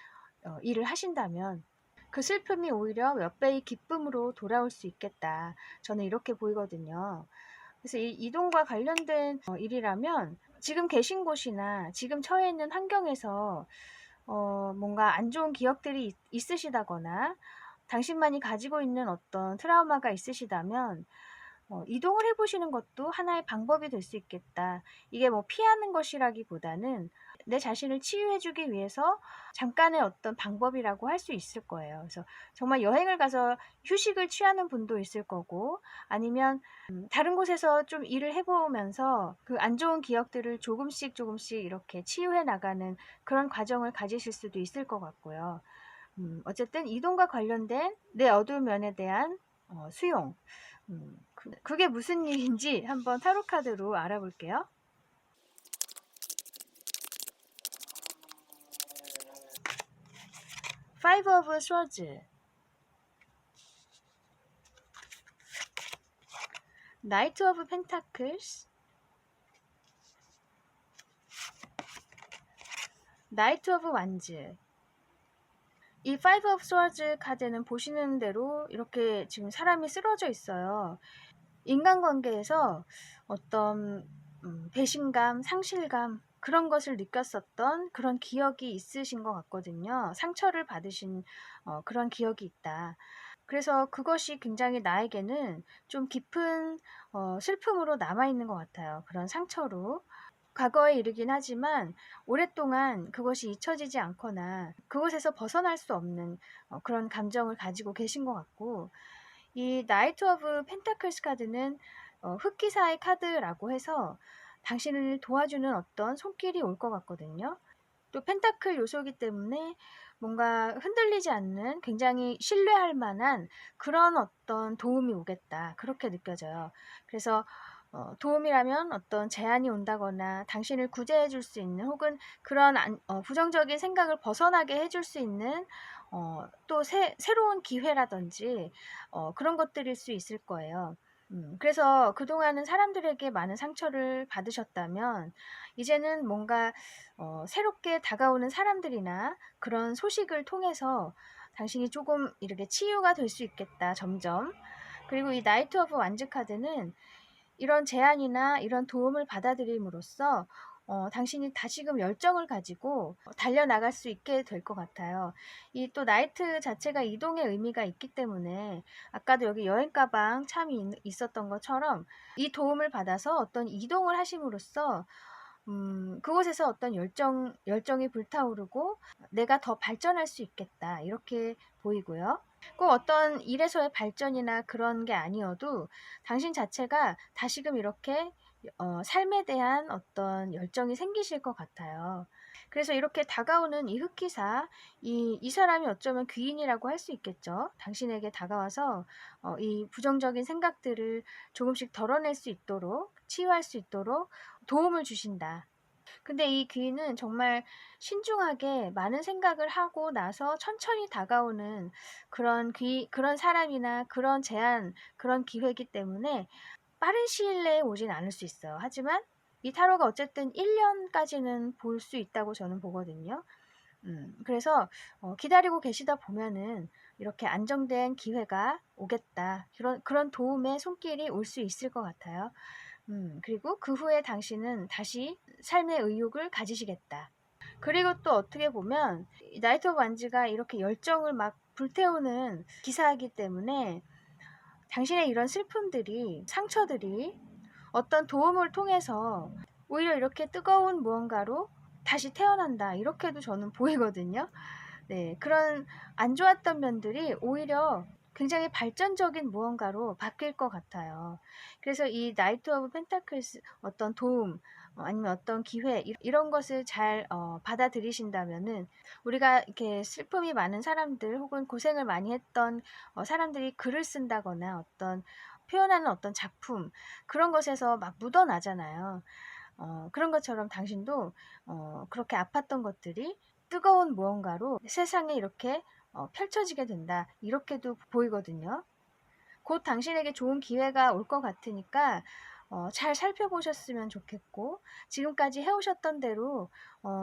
일을 하신다면 그 슬픔이 오히려 몇 배의 기쁨으로 돌아올 수 있겠다. 저는 이렇게 보이거든요. 그래서 이 이동과 관련된 일이라면 지금 계신 곳이나 지금 처해 있는 환경에서 뭔가 안 좋은 기억들이 있으시다거나 당신만이 가지고 있는 어떤 트라우마가 있으시다면 이동을 해보시는 것도 하나의 방법이 될 수 있겠다. 이게 뭐 피하는 것이라기보다는 내 자신을 치유해주기 위해서 잠깐의 어떤 방법이라고 할 수 있을 거예요. 그래서 정말 여행을 가서 휴식을 취하는 분도 있을 거고, 아니면 다른 곳에서 좀 일을 해보면서 그 안 좋은 기억들을 조금씩 조금씩 이렇게 치유해 나가는 그런 과정을 가지실 수도 있을 것 같고요. 어쨌든 이동과 관련된 내 어두운 면에 대한 수용. 그게 무슨 일인지 한번 타로 카드로 알아볼게요. Five of Swords, Knight of Pentacles, Knight of Wands. 이 Five of Swords 카드는 보시는 대로 이렇게 지금 사람이 쓰러져 있어요. 인간관계에서 어떤 배신감, 상실감 그런 것을 느꼈었던 그런 기억이 있으신 것 같거든요. 상처를 받으신 그런 기억이 있다. 그래서 그것이 굉장히 나에게는 좀 깊은 슬픔으로 남아있는 것 같아요. 그런 상처로. 과거에 이르긴 하지만 오랫동안 그것이 잊혀지지 않거나 그곳에서 벗어날 수 없는 그런 감정을 가지고 계신 것 같고, 이 나이트 오브 펜타클스 카드는 흑기사의 카드라고 해서 당신을 도와주는 어떤 손길이 올 것 같거든요. 또 펜타클 요소이기 때문에 뭔가 흔들리지 않는 굉장히 신뢰할 만한 그런 어떤 도움이 오겠다. 그렇게 느껴져요. 그래서 도움이라면 어떤 제안이 온다거나 당신을 구제해 줄 수 있는, 혹은 그런 부정적인 생각을 벗어나게 해줄 수 있는 또 새로운 기회라든지 그런 것들일 수 있을 거예요. 그래서 그동안은 사람들에게 많은 상처를 받으셨다면 이제는 뭔가 새롭게 다가오는 사람들이나 그런 소식을 통해서 당신이 조금 이렇게 치유가 될 수 있겠다, 점점. 그리고 이 나이트 오브 완즈 카드는 이런 제안이나 이런 도움을 받아들임으로써 당신이 다시금 열정을 가지고 달려나갈 수 있게 될 것 같아요. 이 또 나이트 자체가 이동의 의미가 있기 때문에 아까도 여기 여행 가방 참이 있었던 것처럼 이 도움을 받아서 어떤 이동을 하심으로써 그곳에서 어떤 열정이 불타오르고 내가 더 발전할 수 있겠다. 이렇게 보이고요. 꼭 어떤 일에서의 발전이나 그런 게 아니어도 당신 자체가 다시금 이렇게 삶에 대한 어떤 열정이 생기실 것 같아요. 그래서 이렇게 다가오는 이 흑기사, 이 사람이 어쩌면 귀인이라고 할 수 있겠죠. 당신에게 다가와서 이 부정적인 생각들을 조금씩 덜어낼 수 있도록, 치유할 수 있도록 도움을 주신다. 근데 이 귀는 정말 신중하게 많은 생각을 하고 나서 천천히 다가오는 그런 사람이나 그런 제안, 그런 기회이기 때문에 빠른 시일 내에 오진 않을 수 있어요. 하지만 이 타로가 어쨌든 1 년까지는 볼 수 있다고 저는 보거든요. 그래서 기다리고 계시다 보면은 이렇게 안정된 기회가 오겠다. 그런 도움의 손길이 올 수 있을 것 같아요. 그리고 그 후에 당신은 다시 삶의 의욕을 가지시겠다. 그리고 또 어떻게 보면 나이트 오브 완즈가 이렇게 열정을 막 불태우는 기사이기 때문에 당신의 이런 슬픔들이, 상처들이 어떤 도움을 통해서 오히려 이렇게 뜨거운 무언가로 다시 태어난다. 이렇게도 저는 보이거든요. 네, 그런 안 좋았던 면들이 오히려 굉장히 발전적인 무언가로 바뀔 것 같아요. 그래서 이 나이트 오브 펜타클스 어떤 도움 아니면 어떤 기회 이런 것을 잘 받아들이신다면은 우리가 이렇게 슬픔이 많은 사람들 혹은 고생을 많이 했던 사람들이 글을 쓴다거나 어떤 표현하는 어떤 작품 그런 것에서 막 묻어나잖아요. 그런 것처럼 당신도 그렇게 아팠던 것들이 뜨거운 무언가로 세상에 이렇게 펼쳐지게 된다. 이렇게도 보이거든요. 곧 당신에게 좋은 기회가 올 것 같으니까 잘 살펴보셨으면 좋겠고 지금까지 해오셨던 대로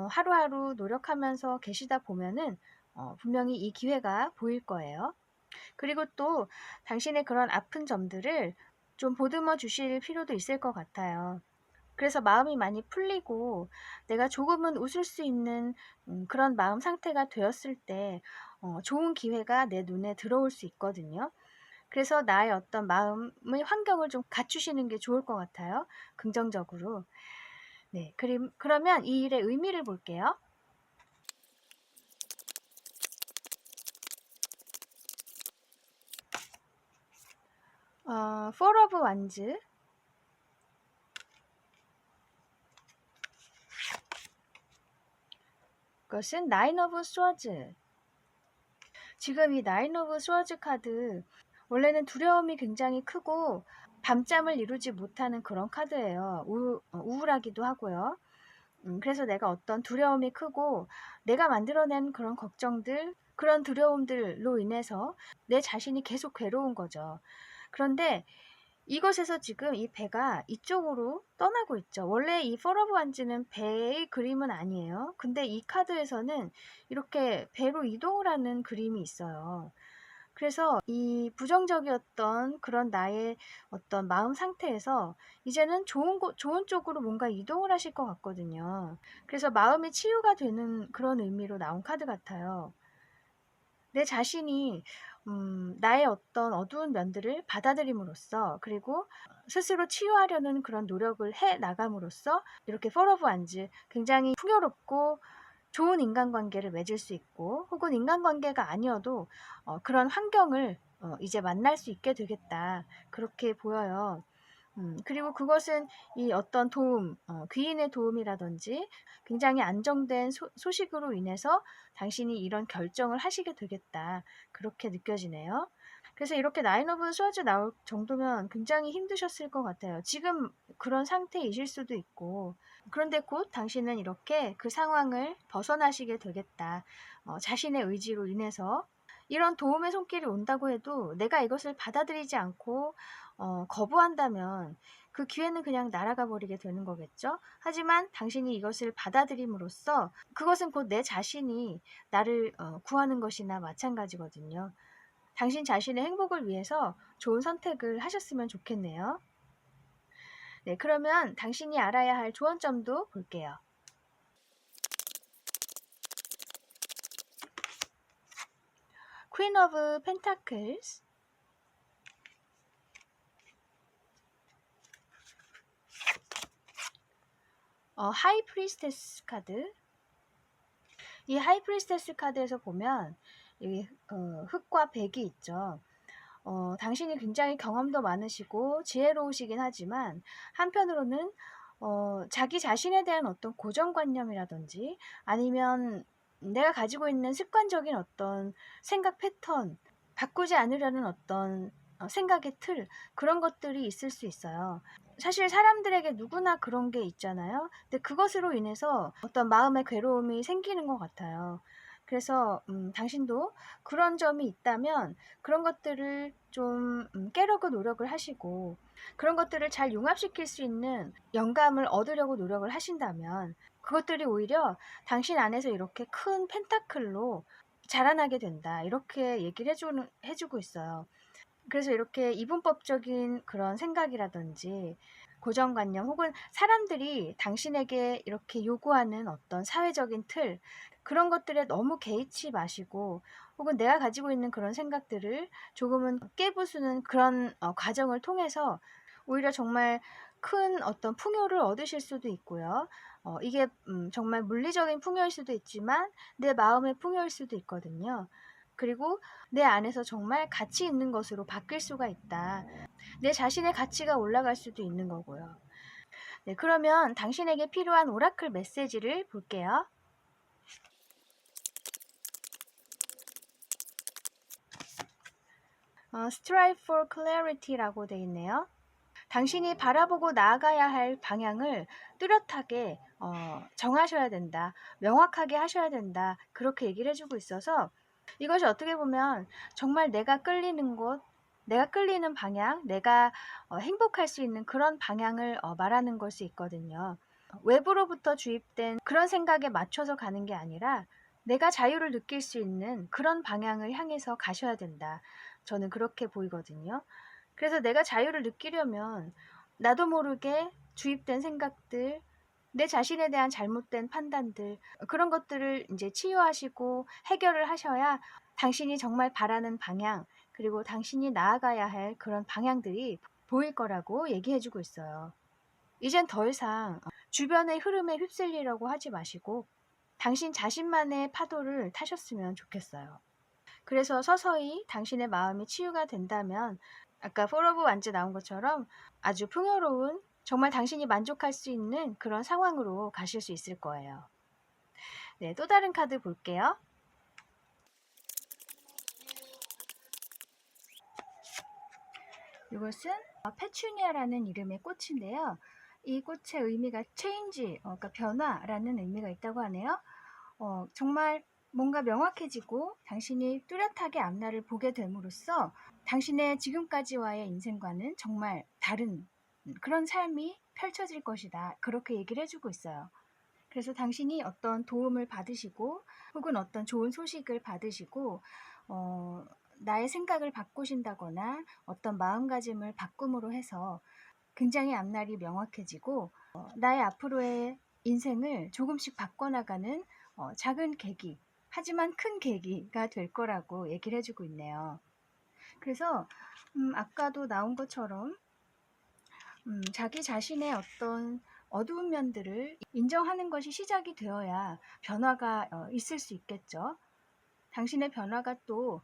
하루하루 노력하면서 계시다 보면은 분명히 이 기회가 보일 거예요. 그리고 또 당신의 그런 아픈 점들을 좀 보듬어 주실 필요도 있을 것 같아요. 그래서 마음이 많이 풀리고 내가 조금은 웃을 수 있는 그런 마음 상태가 되었을 때 좋은 기회가 내 눈에 들어올 수 있거든요. 그래서 나의 어떤 마음의 환경을 좀 갖추시는 게 좋을 것 같아요. 긍정적으로. 네, 그러면 이 일의 의미를 볼게요. Four of Wands. 그것은 Nine of Swords. 지금 이 나인 오브 스워즈 카드 원래는 두려움이 굉장히 크고 밤잠을 이루지 못하는 그런 카드예요. 우울하기도 하고요. 그래서 내가 어떤 두려움이 크고 내가 만들어낸 그런 걱정들, 그런 두려움들로 인해서 내 자신이 계속 괴로운 거죠. 그런데 이것에서 지금 이 배가 이쪽으로 떠나고 있죠. 원래 이 포 오브 완즈는 배의 그림은 아니에요. 근데 이 카드에서는 이렇게 배로 이동을 하는 그림이 있어요. 그래서 이 부정적이었던 그런 나의 어떤 마음 상태에서 이제는 좋은 쪽으로 뭔가 이동을 하실 것 같거든요. 그래서 마음이 치유가 되는 그런 의미로 나온 카드 같아요. 내 자신이 나의 어떤 어두운 면들을 받아들임으로써 그리고 스스로 치유하려는 그런 노력을 해 나감으로써 이렇게 포 오브 완즈 굉장히 풍요롭고 좋은 인간관계를 맺을 수 있고 혹은 인간관계가 아니어도 그런 환경을 이제 만날 수 있게 되겠다. 그렇게 보여요. 그리고 그것은 이 어떤 도움, 귀인의 도움이라든지 굉장히 안정된 소식으로 인해서 당신이 이런 결정을 하시게 되겠다. 그렇게 느껴지네요. 그래서 이렇게 나인 오브 스워즈 나올 정도면 굉장히 힘드셨을 것 같아요. 지금 그런 상태이실 수도 있고. 그런데 곧 당신은 이렇게 그 상황을 벗어나시게 되겠다. 자신의 의지로 인해서. 이런 도움의 손길이 온다고 해도 내가 이것을 받아들이지 않고 거부한다면 그 기회는 그냥 날아가 버리게 되는 거겠죠. 하지만 당신이 이것을 받아들임으로써 그것은 곧 내 자신이 나를 구하는 것이나 마찬가지거든요. 당신 자신의 행복을 위해서 좋은 선택을 하셨으면 좋겠네요. 네, 그러면 당신이 알아야 할 조언점도 볼게요. Queen of Pentacles, High Priestess 카드. 이 High Priestess 카드에서 보면 여기 흑과 백이 있죠. 당신이 굉장히 경험도 많으시고 지혜로우시긴 하지만 한편으로는 자기 자신에 대한 어떤 고정관념이라든지 아니면 내가 가지고 있는 습관적인 어떤 생각 패턴, 바꾸지 않으려는 어떤 생각의 틀, 그런 것들이 있을 수 있어요. 사실 사람들에게 누구나 그런 게 있잖아요. 근데 그것으로 인해서 어떤 마음의 괴로움이 생기는 것 같아요. 그래서 당신도 그런 점이 있다면 그런 것들을 좀 깨려고 노력을 하시고, 그런 것들을 잘 융합시킬 수 있는 영감을 얻으려고 노력을 하신다면 그것들이 오히려 당신 안에서 이렇게 큰 펜타클로 자라나게 된다, 이렇게 얘기를 해주고 있어요. 그래서 이렇게 이분법적인 그런 생각이라든지 고정관념, 혹은 사람들이 당신에게 이렇게 요구하는 어떤 사회적인 틀, 그런 것들에 너무 개의치 마시고, 혹은 내가 가지고 있는 그런 생각들을 조금은 깨부수는 그런 과정을 통해서 오히려 정말 큰 어떤 풍요를 얻으실 수도 있고요. 이게 정말 물리적인 풍요일 수도 있지만 내 마음의 풍요일 수도 있거든요. 그리고 내 안에서 정말 가치 있는 것으로 바뀔 수가 있다. 내 자신의 가치가 올라갈 수도 있는 거고요. 네, 그러면 당신에게 필요한 오라클 메시지를 볼게요. Strive for Clarity라고 되어 있네요. 당신이 바라보고 나아가야 할 방향을 뚜렷하게 정하셔야 된다. 명확하게 하셔야 된다. 그렇게 얘기를 해주고 있어서 이것이 어떻게 보면 정말 내가 끌리는 곳, 내가 끌리는 방향, 내가 행복할 수 있는 그런 방향을 말하는 걸 수 있거든요. 외부로부터 주입된 그런 생각에 맞춰서 가는 게 아니라 내가 자유를 느낄 수 있는 그런 방향을 향해서 가셔야 된다. 저는 그렇게 보이거든요. 그래서 내가 자유를 느끼려면 나도 모르게 주입된 생각들, 내 자신에 대한 잘못된 판단들, 그런 것들을 이제 치유하시고 해결을 하셔야 당신이 정말 바라는 방향, 그리고 당신이 나아가야 할 그런 방향들이 보일 거라고 얘기해주고 있어요. 이젠 더 이상 주변의 흐름에 휩쓸리려고 하지 마시고 당신 자신만의 파도를 타셨으면 좋겠어요. 그래서 서서히 당신의 마음이 치유가 된다면 아까 포러브 완즈 나온 것처럼 아주 풍요로운, 정말 당신이 만족할 수 있는 그런 상황으로 가실 수 있을 거예요. 네, 또 다른 카드 볼게요. 이것은 페추니아라는 이름의 꽃인데요. 이 꽃의 의미가 체인지, 그러니까 변화라는 의미가 있다고 하네요. 정말 뭔가 명확해지고 당신이 뚜렷하게 앞날을 보게 됨으로써 당신의 지금까지와의 인생과는 정말 다른 그런 삶이 펼쳐질 것이다. 그렇게 얘기를 해주고 있어요. 그래서 당신이 어떤 도움을 받으시고 혹은 어떤 좋은 소식을 받으시고 나의 생각을 바꾸신다거나 어떤 마음가짐을 바꿈으로 해서 굉장히 앞날이 명확해지고 나의 앞으로의 인생을 조금씩 바꿔나가는 작은 계기, 하지만 큰 계기가 될 거라고 얘기를 해주고 있네요. 그래서 아까도 나온 것처럼 자기 자신의 어떤 어두운 면들을 인정하는 것이 시작이 되어야 변화가 있을 수 있겠죠. 당신의 변화가 또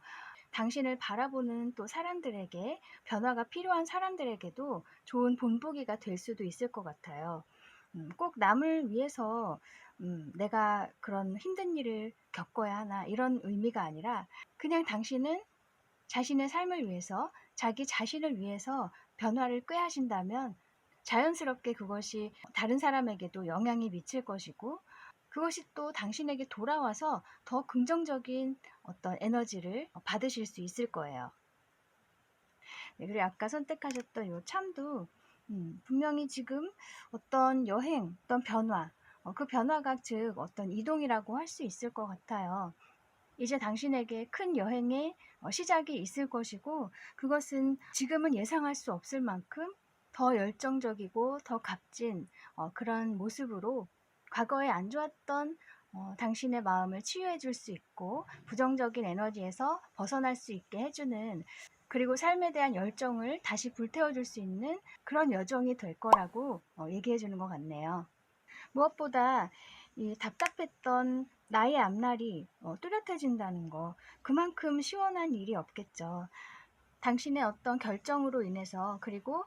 당신을 바라보는 또 사람들에게, 변화가 필요한 사람들에게도 좋은 본보기가 될 수도 있을 것 같아요. 꼭 남을 위해서 내가 그런 힘든 일을 겪어야 하나, 이런 의미가 아니라 그냥 당신은 자신의 삶을 위해서, 자기 자신을 위해서 변화를 꾀하신다면 자연스럽게 그것이 다른 사람에게도 영향이 미칠 것이고, 그것이 또 당신에게 돌아와서 더 긍정적인 어떤 에너지를 받으실 수 있을 거예요. 네, 그리고 아까 선택하셨던 이 참도 분명히 지금 어떤 여행, 어떤 변화, 그 변화가 즉 어떤 이동이라고 할 수 있을 것 같아요. 이제 당신에게 큰 여행의 시작이 있을 것이고, 그것은 지금은 예상할 수 없을 만큼 더 열정적이고 더 값진 그런 모습으로 과거에 안 좋았던 당신의 마음을 치유해 줄 수 있고 부정적인 에너지에서 벗어날 수 있게 해주는, 그리고 삶에 대한 열정을 다시 불태워 줄 수 있는 그런 여정이 될 거라고 얘기해 주는 것 같네요. 무엇보다 이 답답했던 나의 앞날이 뚜렷해진다는 거, 그만큼 시원한 일이 없겠죠. 당신의 어떤 결정으로 인해서, 그리고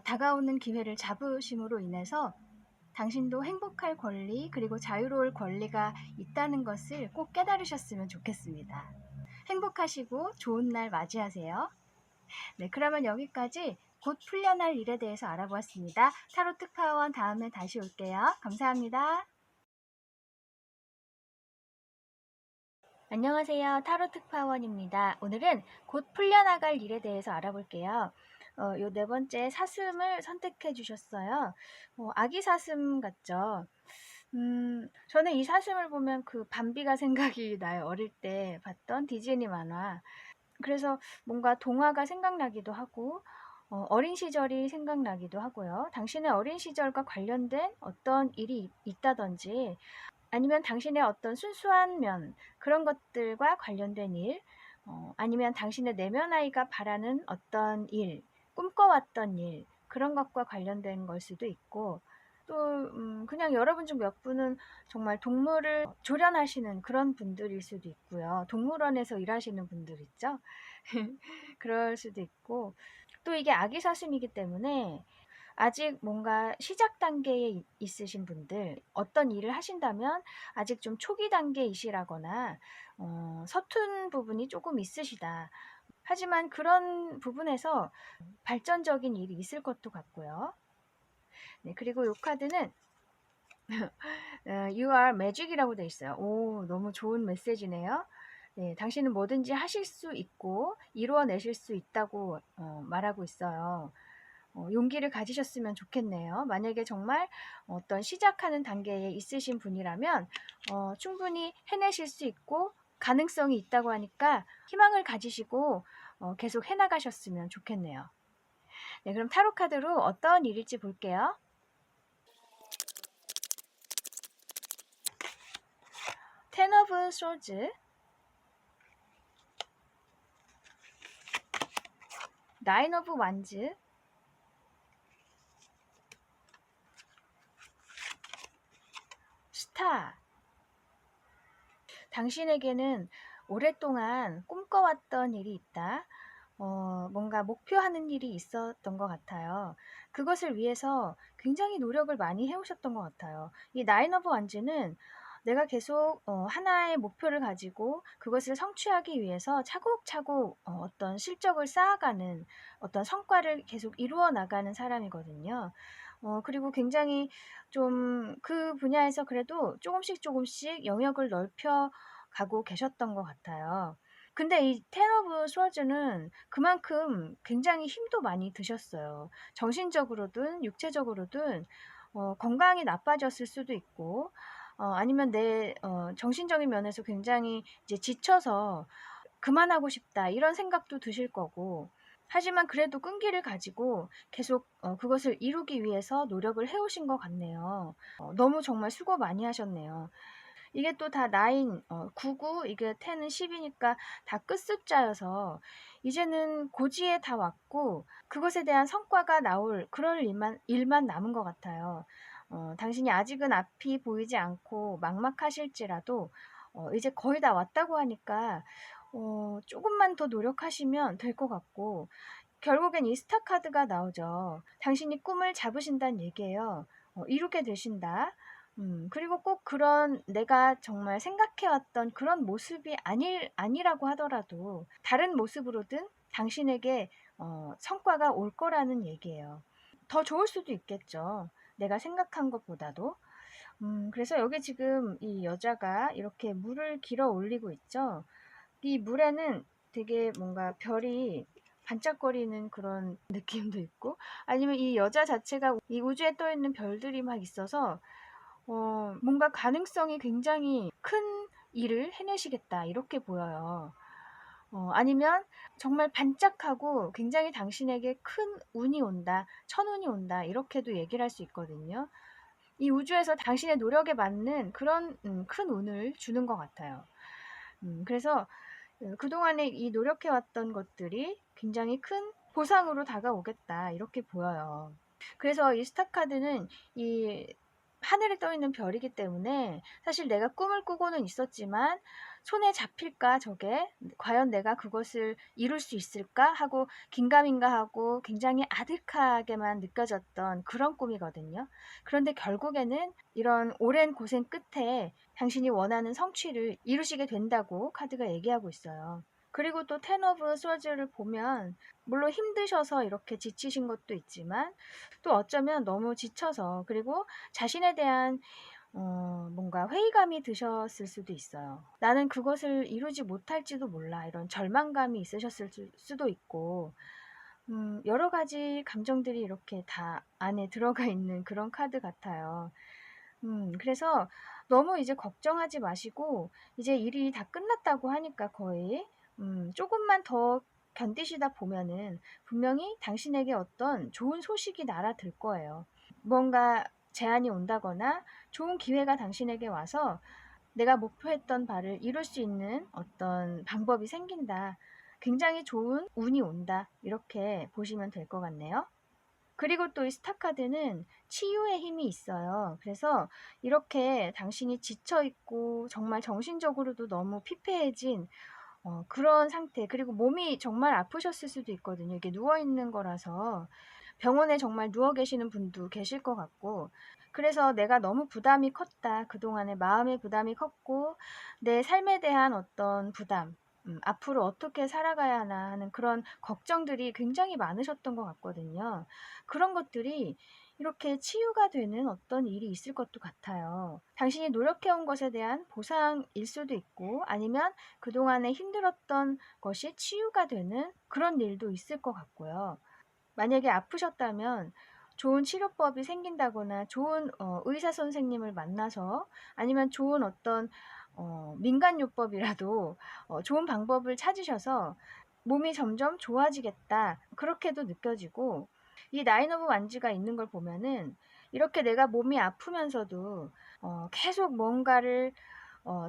다가오는 기회를 잡으심으로 인해서 당신도 행복할 권리, 그리고 자유로울 권리가 있다는 것을 꼭 깨달으셨으면 좋겠습니다. 행복하시고 좋은 날 맞이하세요. 네, 그러면 여기까지 곧 풀려날 일에 대해서 알아보았습니다. 타로 특파원 다음에 다시 올게요. 감사합니다. 안녕하세요. 타로 특파원입니다. 오늘은 곧 풀려나갈 일에 대해서 알아볼게요. 요 네 번째 사슴을 선택해 주셨어요. 아기 사슴 같죠? 저는 이 사슴을 보면 그 밤비가 생각이 나요. 어릴 때 봤던 디즈니 만화. 그래서 뭔가 동화가 생각나기도 하고, 어린 시절이 생각나기도 하고요. 당신의 어린 시절과 관련된 어떤 일이 있다든지, 아니면 당신의 어떤 순수한 면, 그런 것들과 관련된 일, 아니면 당신의 내면 아이가 바라는 어떤 일, 꿈꿔왔던 일, 그런 것과 관련된 걸 수도 있고, 또 그냥 여러분 중 몇 분은 정말 동물을 조련하시는 그런 분들일 수도 있고요. 동물원에서 일하시는 분들 있죠? 그럴 수도 있고, 또 이게 아기 사슴이기 때문에 아직 뭔가 시작 단계에 있으신 분들, 어떤 일을 하신다면 아직 좀 초기 단계이시라거나 서툰 부분이 조금 있으시다. 하지만 그런 부분에서 발전적인 일이 있을 것도 같고요. 네, 그리고 이 카드는 You are magic이라고 돼 있어요. 오, 너무 좋은 메시지네요. 네, 당신은 뭐든지 하실 수 있고 이루어내실 수 있다고 말하고 있어요. 용기를 가지셨으면 좋겠네요. 만약에 정말 어떤 시작하는 단계에 있으신 분이라면 충분히 해내실 수 있고 가능성이 있다고 하니까 희망을 가지시고 계속 해나가셨으면 좋겠네요. 네, 그럼 타로 카드로 어떤 일일지 볼게요. 텐 오브 소즈, 나인 오브 완즈, 스타. 당신에게는 오랫동안 꿈꿔왔던 일이 있다. 뭔가 목표하는 일이 있었던 것 같아요. 그것을 위해서 굉장히 노력을 많이 해오셨던 것 같아요. 이 나인 오브 완즈는 내가 계속 하나의 목표를 가지고 그것을 성취하기 위해서 차곡차곡 어떤 실적을 쌓아가는 어떤 성과를 계속 이루어 나가는 사람이거든요. 그리고 굉장히 좀 그 분야에서 그래도 조금씩 영역을 넓혀 가고 계셨던 것 같아요. 근데 이 텐 오브 스워즈는 그만큼 굉장히 힘도 많이 드셨어요. 정신적으로든 육체적으로든 건강이 나빠졌을 수도 있고, 아니면 내 정신적인 면에서 굉장히 이제 지쳐서 그만하고 싶다 이런 생각도 드실 거고, 하지만 그래도 끈기를 가지고 계속 그것을 이루기 위해서 노력을 해오신 것 같네요. 너무 정말 수고 많이 하셨네요. 이게 또 다 9, 99, 이게 10은 10이니까 다 끝숫자여서 이제는 고지에 다 왔고 그것에 대한 성과가 나올 그럴 일만 남은 것 같아요. 당신이 아직은 앞이 보이지 않고 막막하실지라도 이제 거의 다 왔다고 하니까 조금만 더 노력하시면 될 것 같고 결국엔 이 스타 카드가 나오죠. 당신이 꿈을 잡으신다는 얘기예요. 이루게 되신다. 그리고 꼭 그런 내가 정말 생각해왔던 그런 모습이 아니라고 하더라도 다른 모습으로든 당신에게 성과가 올 거라는 얘기예요. 더 좋을 수도 있겠죠. 내가 생각한 것보다도. 그래서 여기 지금 이 여자가 이렇게 물을 길어 올리고 있죠. 이 물에는 되게 뭔가 별이 반짝거리는 그런 느낌도 있고, 아니면 이 여자 자체가 이 우주에 떠 있는 별들이 막 있어서 뭔가 가능성이 굉장히 큰 일을 해내시겠다 이렇게 보여요. 아니면 정말 반짝하고 굉장히 당신에게 큰 운이 온다, 천운이 온다 이렇게도 얘기를 할 수 있거든요. 이 우주에서 당신의 노력에 맞는 그런 큰 운을 주는 것 같아요. 그래서 그동안에 이 노력해왔던 것들이 굉장히 큰 보상으로 다가오겠다 이렇게 보여요. 그래서 이 스타 카드는 이 하늘에 떠 있는 별이기 때문에 사실 내가 꿈을 꾸고는 있었지만 손에 잡힐까 저게 과연 내가 그것을 이룰 수 있을까 하고 긴가민가하고 굉장히 아득하게만 느껴졌던 그런 꿈이거든요. 그런데 결국에는 이런 오랜 고생 끝에 당신이 원하는 성취를 이루시게 된다고 카드가 얘기하고 있어요. 그리고 또 텐 오브 스워즈를 보면 물론 힘드셔서 이렇게 지치신 것도 있지만 또 어쩌면 너무 지쳐서 그리고 자신에 대한 뭔가 회의감이 드셨을 수도 있어요. 나는 그것을 이루지 못할지도 몰라. 이런 절망감이 있으셨을 수도 있고, 여러 가지 감정들이 이렇게 다 안에 들어가 있는 그런 카드 같아요. 그래서 너무 이제 걱정하지 마시고, 이제 일이 다 끝났다고 하니까 거의, 조금만 더 견디시다 보면은 분명히 당신에게 어떤 좋은 소식이 날아들 거예요. 뭔가 제안이 온다거나 좋은 기회가 당신에게 와서 내가 목표했던 바를 이룰 수 있는 어떤 방법이 생긴다. 굉장히 좋은 운이 온다. 이렇게 보시면 될 것 같네요. 그리고 또 이 스타카드는 치유의 힘이 있어요. 그래서 이렇게 당신이 지쳐있고 정말 정신적으로도 너무 피폐해진 그런 상태, 그리고 몸이 정말 아프셨을 수도 있거든요. 이게 누워있는 거라서 병원에 정말 누워 계시는 분도 계실 것 같고, 그래서 내가 너무 부담이 컸다. 그동안에 마음의 부담이 컸고, 내 삶에 대한 어떤 부담, 앞으로 어떻게 살아가야 하나 하는 그런 걱정들이 굉장히 많으셨던 것 같거든요. 그런 것들이 이렇게 치유가 되는 어떤 일이 있을 것도 같아요. 당신이 노력해온 것에 대한 보상일 수도 있고, 아니면 그동안에 힘들었던 것이 치유가 되는 그런 일도 있을 것 같고요. 만약에 아프셨다면 좋은 치료법이 생긴다거나 좋은 의사 선생님을 만나서 아니면 좋은 어떤 민간요법이라도 좋은 방법을 찾으셔서 몸이 점점 좋아지겠다. 그렇게도 느껴지고, 이 나인 오브 완즈가 있는 걸 보면은 이렇게 내가 몸이 아프면서도 계속 뭔가를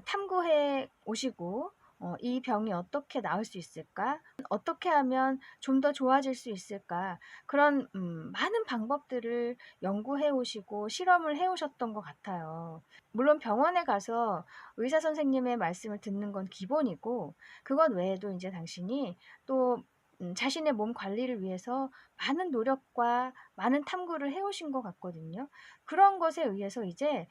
탐구해 오시고 이 병이 어떻게 나을 수 있을까? 어떻게 하면 좀 더 좋아질 수 있을까? 그런 많은 방법들을 연구해 오시고 실험을 해 오셨던 것 같아요. 물론 병원에 가서 의사 선생님의 말씀을 듣는 건 기본이고, 그것 외에도 이제 당신이 또 자신의 몸 관리를 위해서 많은 노력과 많은 탐구를 해 오신 것 같거든요. 그런 것에 의해서 이제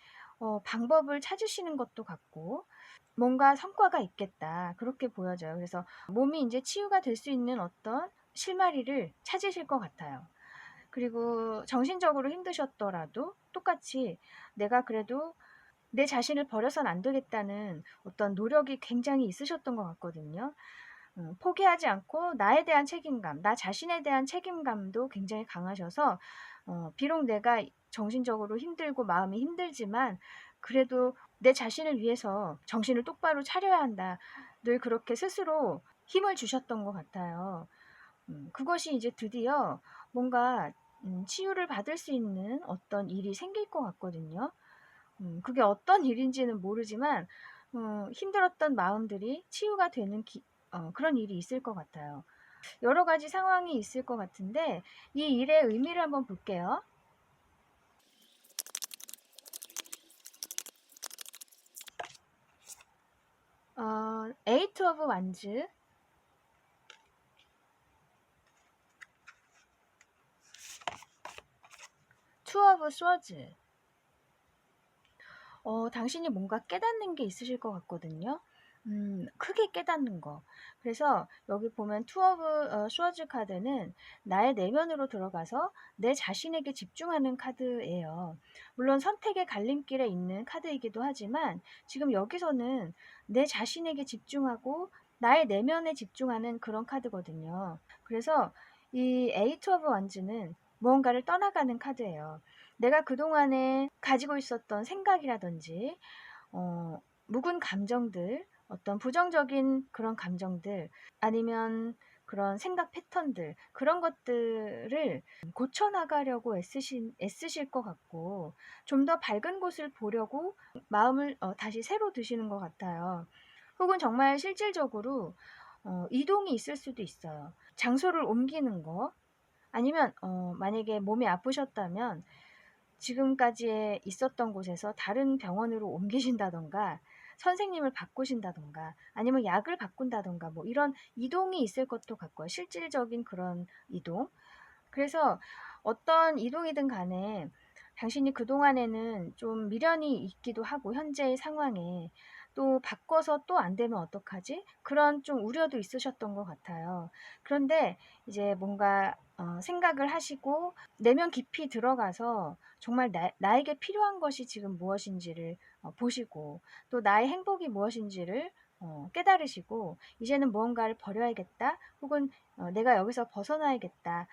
방법을 찾으시는 것도 같고, 뭔가 성과가 있겠다. 그렇게 보여져요. 그래서 몸이 인제 치유가 될 수 있는 어떤 실마리를 찾으실 것 같아요. 그리고 정신적으로 힘드셨더라도 똑같이 내가 그래도 내 자신을 버려선 안 되겠다는 어떤 노력이 굉장히 있으셨던 것 같거든요. 포기하지 않고 나에 대한 책임감, 나 자신에 대한 책임감도 굉장히 강하셔서 비록 내가 정신적으로 힘들고 마음이 힘들지만 그래도 '내 자신을 위해서 정신을 똑바로 차려야 한다.' 늘 그렇게 스스로 힘을 주셨던 것 같아요. 그것이 이제 드디어 뭔가 치유를 받을 수 있는 어떤 일이 생길 것 같거든요. 그게 어떤 일인지는 모르지만 힘들었던 마음들이 치유가 되는 그런 일이 있을 것 같아요. 여러 가지 상황이 있을 것 같은데 이 일의 의미를 한번 볼게요. 에이트 오브 완즈, 투 오브 스워즈. 당신이 뭔가 깨닫는 게 있으실 것 같거든요. 크게 깨닫는 거. 그래서 여기 보면 투 오브 스워즈 카드는 나의 내면으로 들어가서 내 자신에게 집중하는 카드예요. 물론 선택의 갈림길에 있는 카드이기도 하지만 지금 여기서는 내 자신에게 집중하고 나의 내면에 집중하는 그런 카드거든요. 그래서 이 에이트 오브 완즈는 무언가를 떠나가는 카드예요. 내가 그동안에 가지고 있었던 생각이라든지 묵은 감정들, 어떤 부정적인 그런 감정들, 아니면 그런 생각 패턴들, 그런 것들을 고쳐나가려고 애쓰실 것 같고, 좀 더 밝은 곳을 보려고 마음을 다시 새로 드시는 것 같아요. 혹은 정말 실질적으로 이동이 있을 수도 있어요. 장소를 옮기는 거, 아니면 만약에 몸이 아프셨다면 지금까지 있었던 곳에서 다른 병원으로 옮기신다던가 선생님을 바꾸신다던가 아니면 약을 바꾼다던가 뭐 이런 이동이 있을 것도 같고요. 실질적인 그런 이동. 그래서 어떤 이동이든 간에 당신이 그동안에는 좀 미련이 있기도 하고 현재의 상황에 또 바꿔서 또 안 되면 어떡하지? 그런 좀 우려도 있으셨던 것 같아요. 그런데 이제 뭔가 생각을 하시고 내면 깊이 들어가서 정말 나에게 필요한 것이 지금 무엇인지를 보시고 또 나의 행복이 무엇인지를 깨달으시고 이제는 무언가를 버려야겠다 혹은 내가 여기서 벗어나야겠다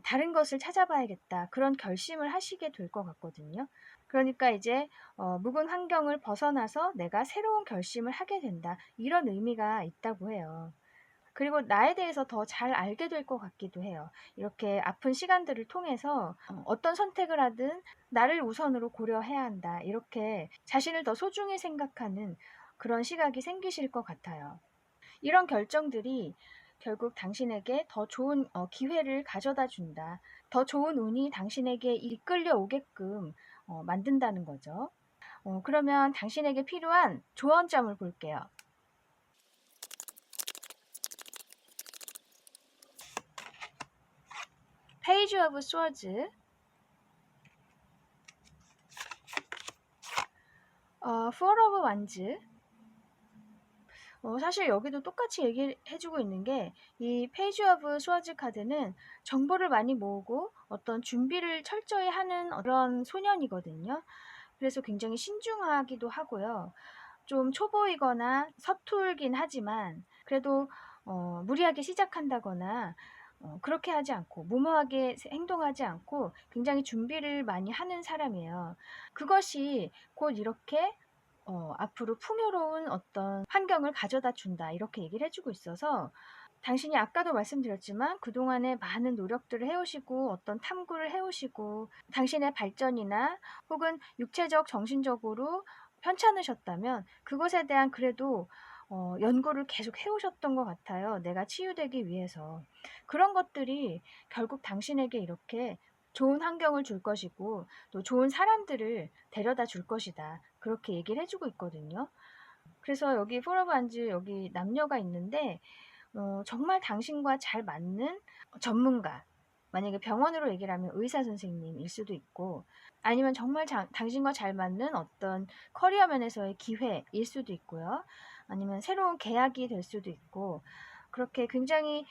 다른 것을 찾아봐야겠다 그런 결심을 하시게 될 것 같거든요. 그러니까 이제 묵은 환경을 벗어나서 내가 새로운 결심을 하게 된다. 이런 의미가 있다고 해요. 그리고 나에 대해서 더 잘 알게 될 것 같기도 해요. 이렇게 아픈 시간들을 통해서 어떤 선택을 하든 나를 우선으로 고려해야 한다. 이렇게 자신을 더 소중히 생각하는 그런 시각이 생기실 것 같아요. 이런 결정들이 결국 당신에게 더 좋은 기회를 가져다 준다. 더 좋은 운이 당신에게 이끌려 오게끔 만든다는 거죠. 그러면 당신에게 필요한 조언점을 볼게요. 페이지 오브 스워즈, 포 오브 완즈. 사실 여기도 똑같이 얘기해주고 있는 게 이 페이지 오브 스워즈 카드는 정보를 많이 모으고 어떤 준비를 철저히 하는 그런 소년이거든요. 그래서 굉장히 신중하기도 하고요. 좀 초보이거나 서툴긴 하지만 그래도 무리하게 시작한다거나 그렇게 하지 않고 무모하게 행동하지 않고 굉장히 준비를 많이 하는 사람이에요. 그것이 곧 이렇게 앞으로 풍요로운 어떤 환경을 가져다 준다 이렇게 얘기를 해주고 있어서 당신이 아까도 말씀드렸지만 그동안에 많은 노력들을 해오시고 어떤 탐구를 해오시고 당신의 발전이나 혹은 육체적, 정신적으로 편찮으셨다면 그것에 대한 그래도 연구를 계속 해오셨던 것 같아요. 내가 치유되기 위해서. 그런 것들이 결국 당신에게 이렇게 좋은 환경을 줄 것이고 또 좋은 사람들을 데려다 줄 것이다. 그렇게 얘기를 해주고 있거든요. 그래서 여기 포러반즈 여기 남녀가 있는데 정말 당신과 잘 맞는 전문가, 만약에 병원으로 얘기를 하면 의사 선생님일 수도 있고 아니면 정말 당신과 잘 맞는 어떤 커리어 면에서의 기회일 수도 있고요. 아니면 새로운 계약이 될 수도 있고 그렇게 굉장히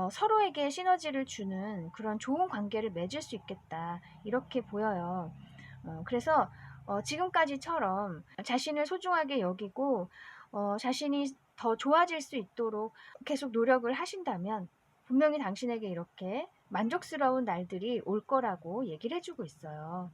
서로에게 시너지를 주는 그런 좋은 관계를 맺을 수 있겠다 이렇게 보여요. 그래서 지금까지처럼 자신을 소중하게 여기고 자신이 더 좋아질 수 있도록 계속 노력을 하신다면 분명히 당신에게 이렇게 만족스러운 날들이 올 거라고 얘기를 해주고 있어요.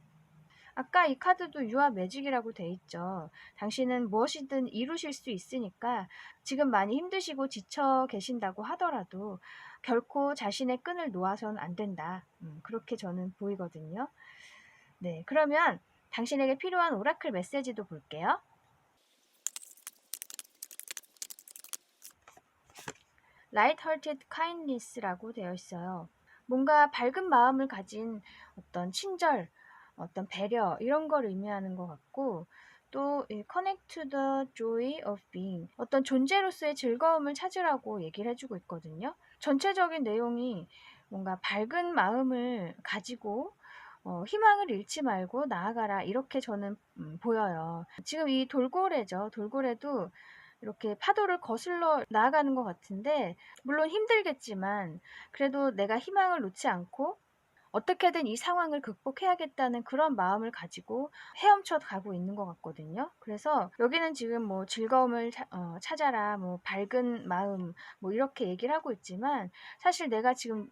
아까 이 카드도 유아 매직이라고 돼 있죠. 당신은 무엇이든 이루실 수 있으니까 지금 많이 힘드시고 지쳐 계신다고 하더라도 결코 자신의 끈을 놓아선 안 된다. 그렇게 저는 보이거든요. 네, 그러면 당신에게 필요한 오라클 메시지도 볼게요. Light-hearted kindness라고 되어 있어요. 뭔가 밝은 마음을 가진 어떤 친절, 어떤 배려 이런 걸 의미하는 것 같고 또 connect to the joy of being 어떤 존재로서의 즐거움을 찾으라고 얘기를 해주고 있거든요. 전체적인 내용이 뭔가 밝은 마음을 가지고 희망을 잃지 말고 나아가라 이렇게 저는 보여요. 지금 이 돌고래죠. 돌고래도 이렇게 파도를 거슬러 나아가는 것 같은데 물론 힘들겠지만 그래도 내가 희망을 놓지 않고 어떻게든 이 상황을 극복해야겠다는 그런 마음을 가지고 헤엄쳐 가고 있는 것 같거든요. 그래서 여기는 지금 뭐 즐거움을 찾아라, 뭐 밝은 마음, 뭐 이렇게 얘기를 하고 있지만 사실 내가 지금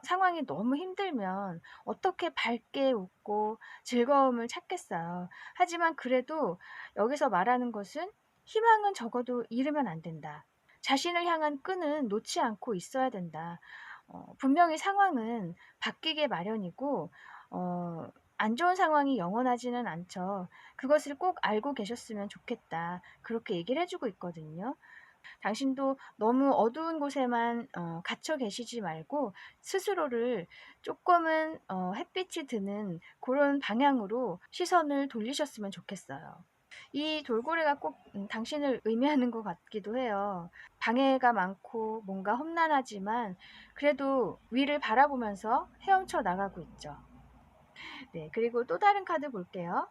상황이 너무 힘들면 어떻게 밝게 웃고 즐거움을 찾겠어요. 하지만 그래도 여기서 말하는 것은 희망은 적어도 잃으면 안 된다. 자신을 향한 끈은 놓지 않고 있어야 된다. 분명히 상황은 바뀌게 마련이고 안 좋은 상황이 영원하지는 않죠. 그것을 꼭 알고 계셨으면 좋겠다. 그렇게 얘기를 해주고 있거든요. 당신도 너무 어두운 곳에만 갇혀 계시지 말고 스스로를 조금은 햇빛이 드는 그런 방향으로 시선을 돌리셨으면 좋겠어요. 이 돌고래가 꼭 당신을 의미하는 것 같기도 해요. 방해가 많고 뭔가 험난하지만 그래도 위를 바라보면서 헤엄쳐 나가고 있죠. 네, 그리고 또 다른 카드 볼게요.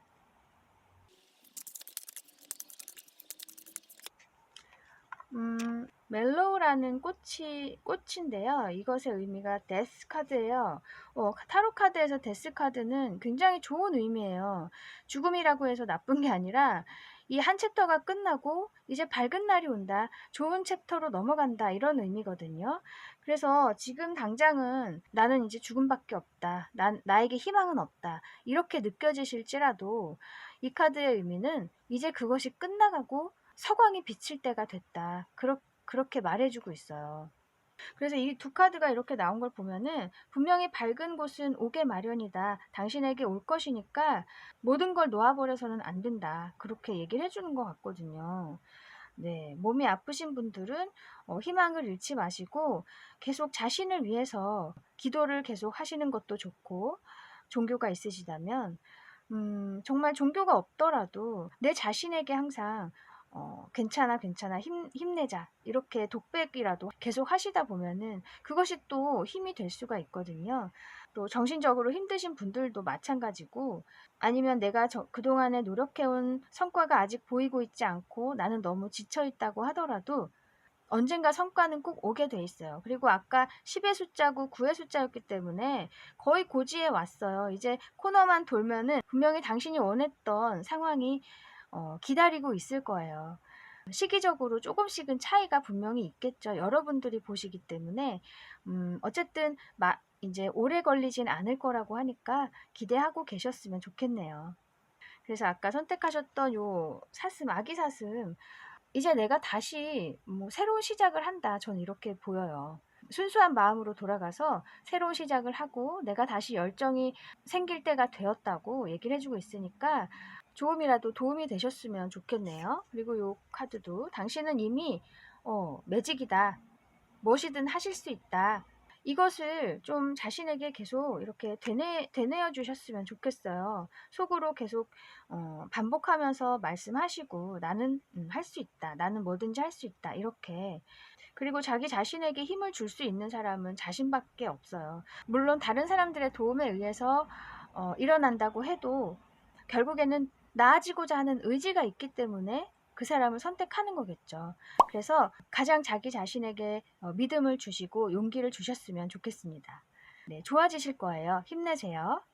멜로우라는 꽃인데요. 이것의 의미가 데스 카드예요. 타로 카드에서 데스 카드는 굉장히 좋은 의미예요. 죽음이라고 해서 나쁜 게 아니라 이 한 챕터가 끝나고 이제 밝은 날이 온다. 좋은 챕터로 넘어간다. 이런 의미거든요. 그래서 지금 당장은 나는 이제 죽음밖에 없다. 나에게 희망은 없다. 이렇게 느껴지실지라도 이 카드의 의미는 이제 그것이 끝나가고 서광이 비칠 때가 됐다. 그렇게 말해주고 있어요. 그래서 이 두 카드가 이렇게 나온 걸 보면은 분명히 밝은 곳은 오게 마련이다. 당신에게 올 것이니까 모든 걸 놓아버려서는 안 된다. 그렇게 얘기를 해주는 것 같거든요. 네, 몸이 아프신 분들은 희망을 잃지 마시고 계속 자신을 위해서 기도를 계속 하시는 것도 좋고, 종교가 있으시다면 정말 종교가 없더라도 내 자신에게 항상 괜찮아, 괜찮아, 힘내자. 이렇게 독백이라도 계속 하시다 보면은 그것이 또 힘이 될 수가 있거든요. 또 정신적으로 힘드신 분들도 마찬가지고, 아니면 내가 그동안에 노력해온 성과가 아직 보이고 있지 않고 나는 너무 지쳐있다고 하더라도 언젠가 성과는 꼭 오게 돼 있어요. 그리고 아까 10의 숫자고 9의 숫자였기 때문에 거의 고지에 왔어요. 이제 코너만 돌면은 분명히 당신이 원했던 상황이 기다리고 있을 거예요. 시기적으로 조금씩은 차이가 분명히 있겠죠. 여러분들이 보시기 때문에 어쨌든 이제 오래 걸리진 않을 거라고 하니까 기대하고 계셨으면 좋겠네요. 그래서 아까 선택하셨던 요 사슴, 아기 사슴, 이제 내가 다시 새로운 시작을 한다. 저는 이렇게 보여요. 순수한 마음으로 돌아가서 새로운 시작을 하고 내가 다시 열정이 생길 때가 되었다고 얘기를 해주고 있으니까 조금이라도 도움이 되셨으면 좋겠네요. 그리고 요 카드도 당신은 이미 매직이다. 무엇이든 하실 수 있다. 이것을 좀 자신에게 계속 이렇게 되뇌어 주셨으면 좋겠어요. 속으로 계속 반복하면서 말씀하시고 나는 할 수 있다. 나는 뭐든지 할 수 있다. 이렇게. 그리고 자기 자신에게 힘을 줄 수 있는 사람은 자신밖에 없어요. 물론 다른 사람들의 도움에 의해서 일어난다고 해도 결국에는 나아지고자 하는 의지가 있기 때문에 그 사람을 선택하는 거겠죠. 그래서 가장 자기 자신에게 믿음을 주시고 용기를 주셨으면 좋겠습니다. 네, 좋아지실 거예요. 힘내세요.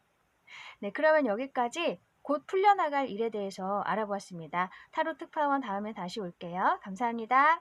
네, 그러면 여기까지 곧 풀려나갈 일에 대해서 알아보았습니다. 타로 특파원 다음에 다시 올게요. 감사합니다.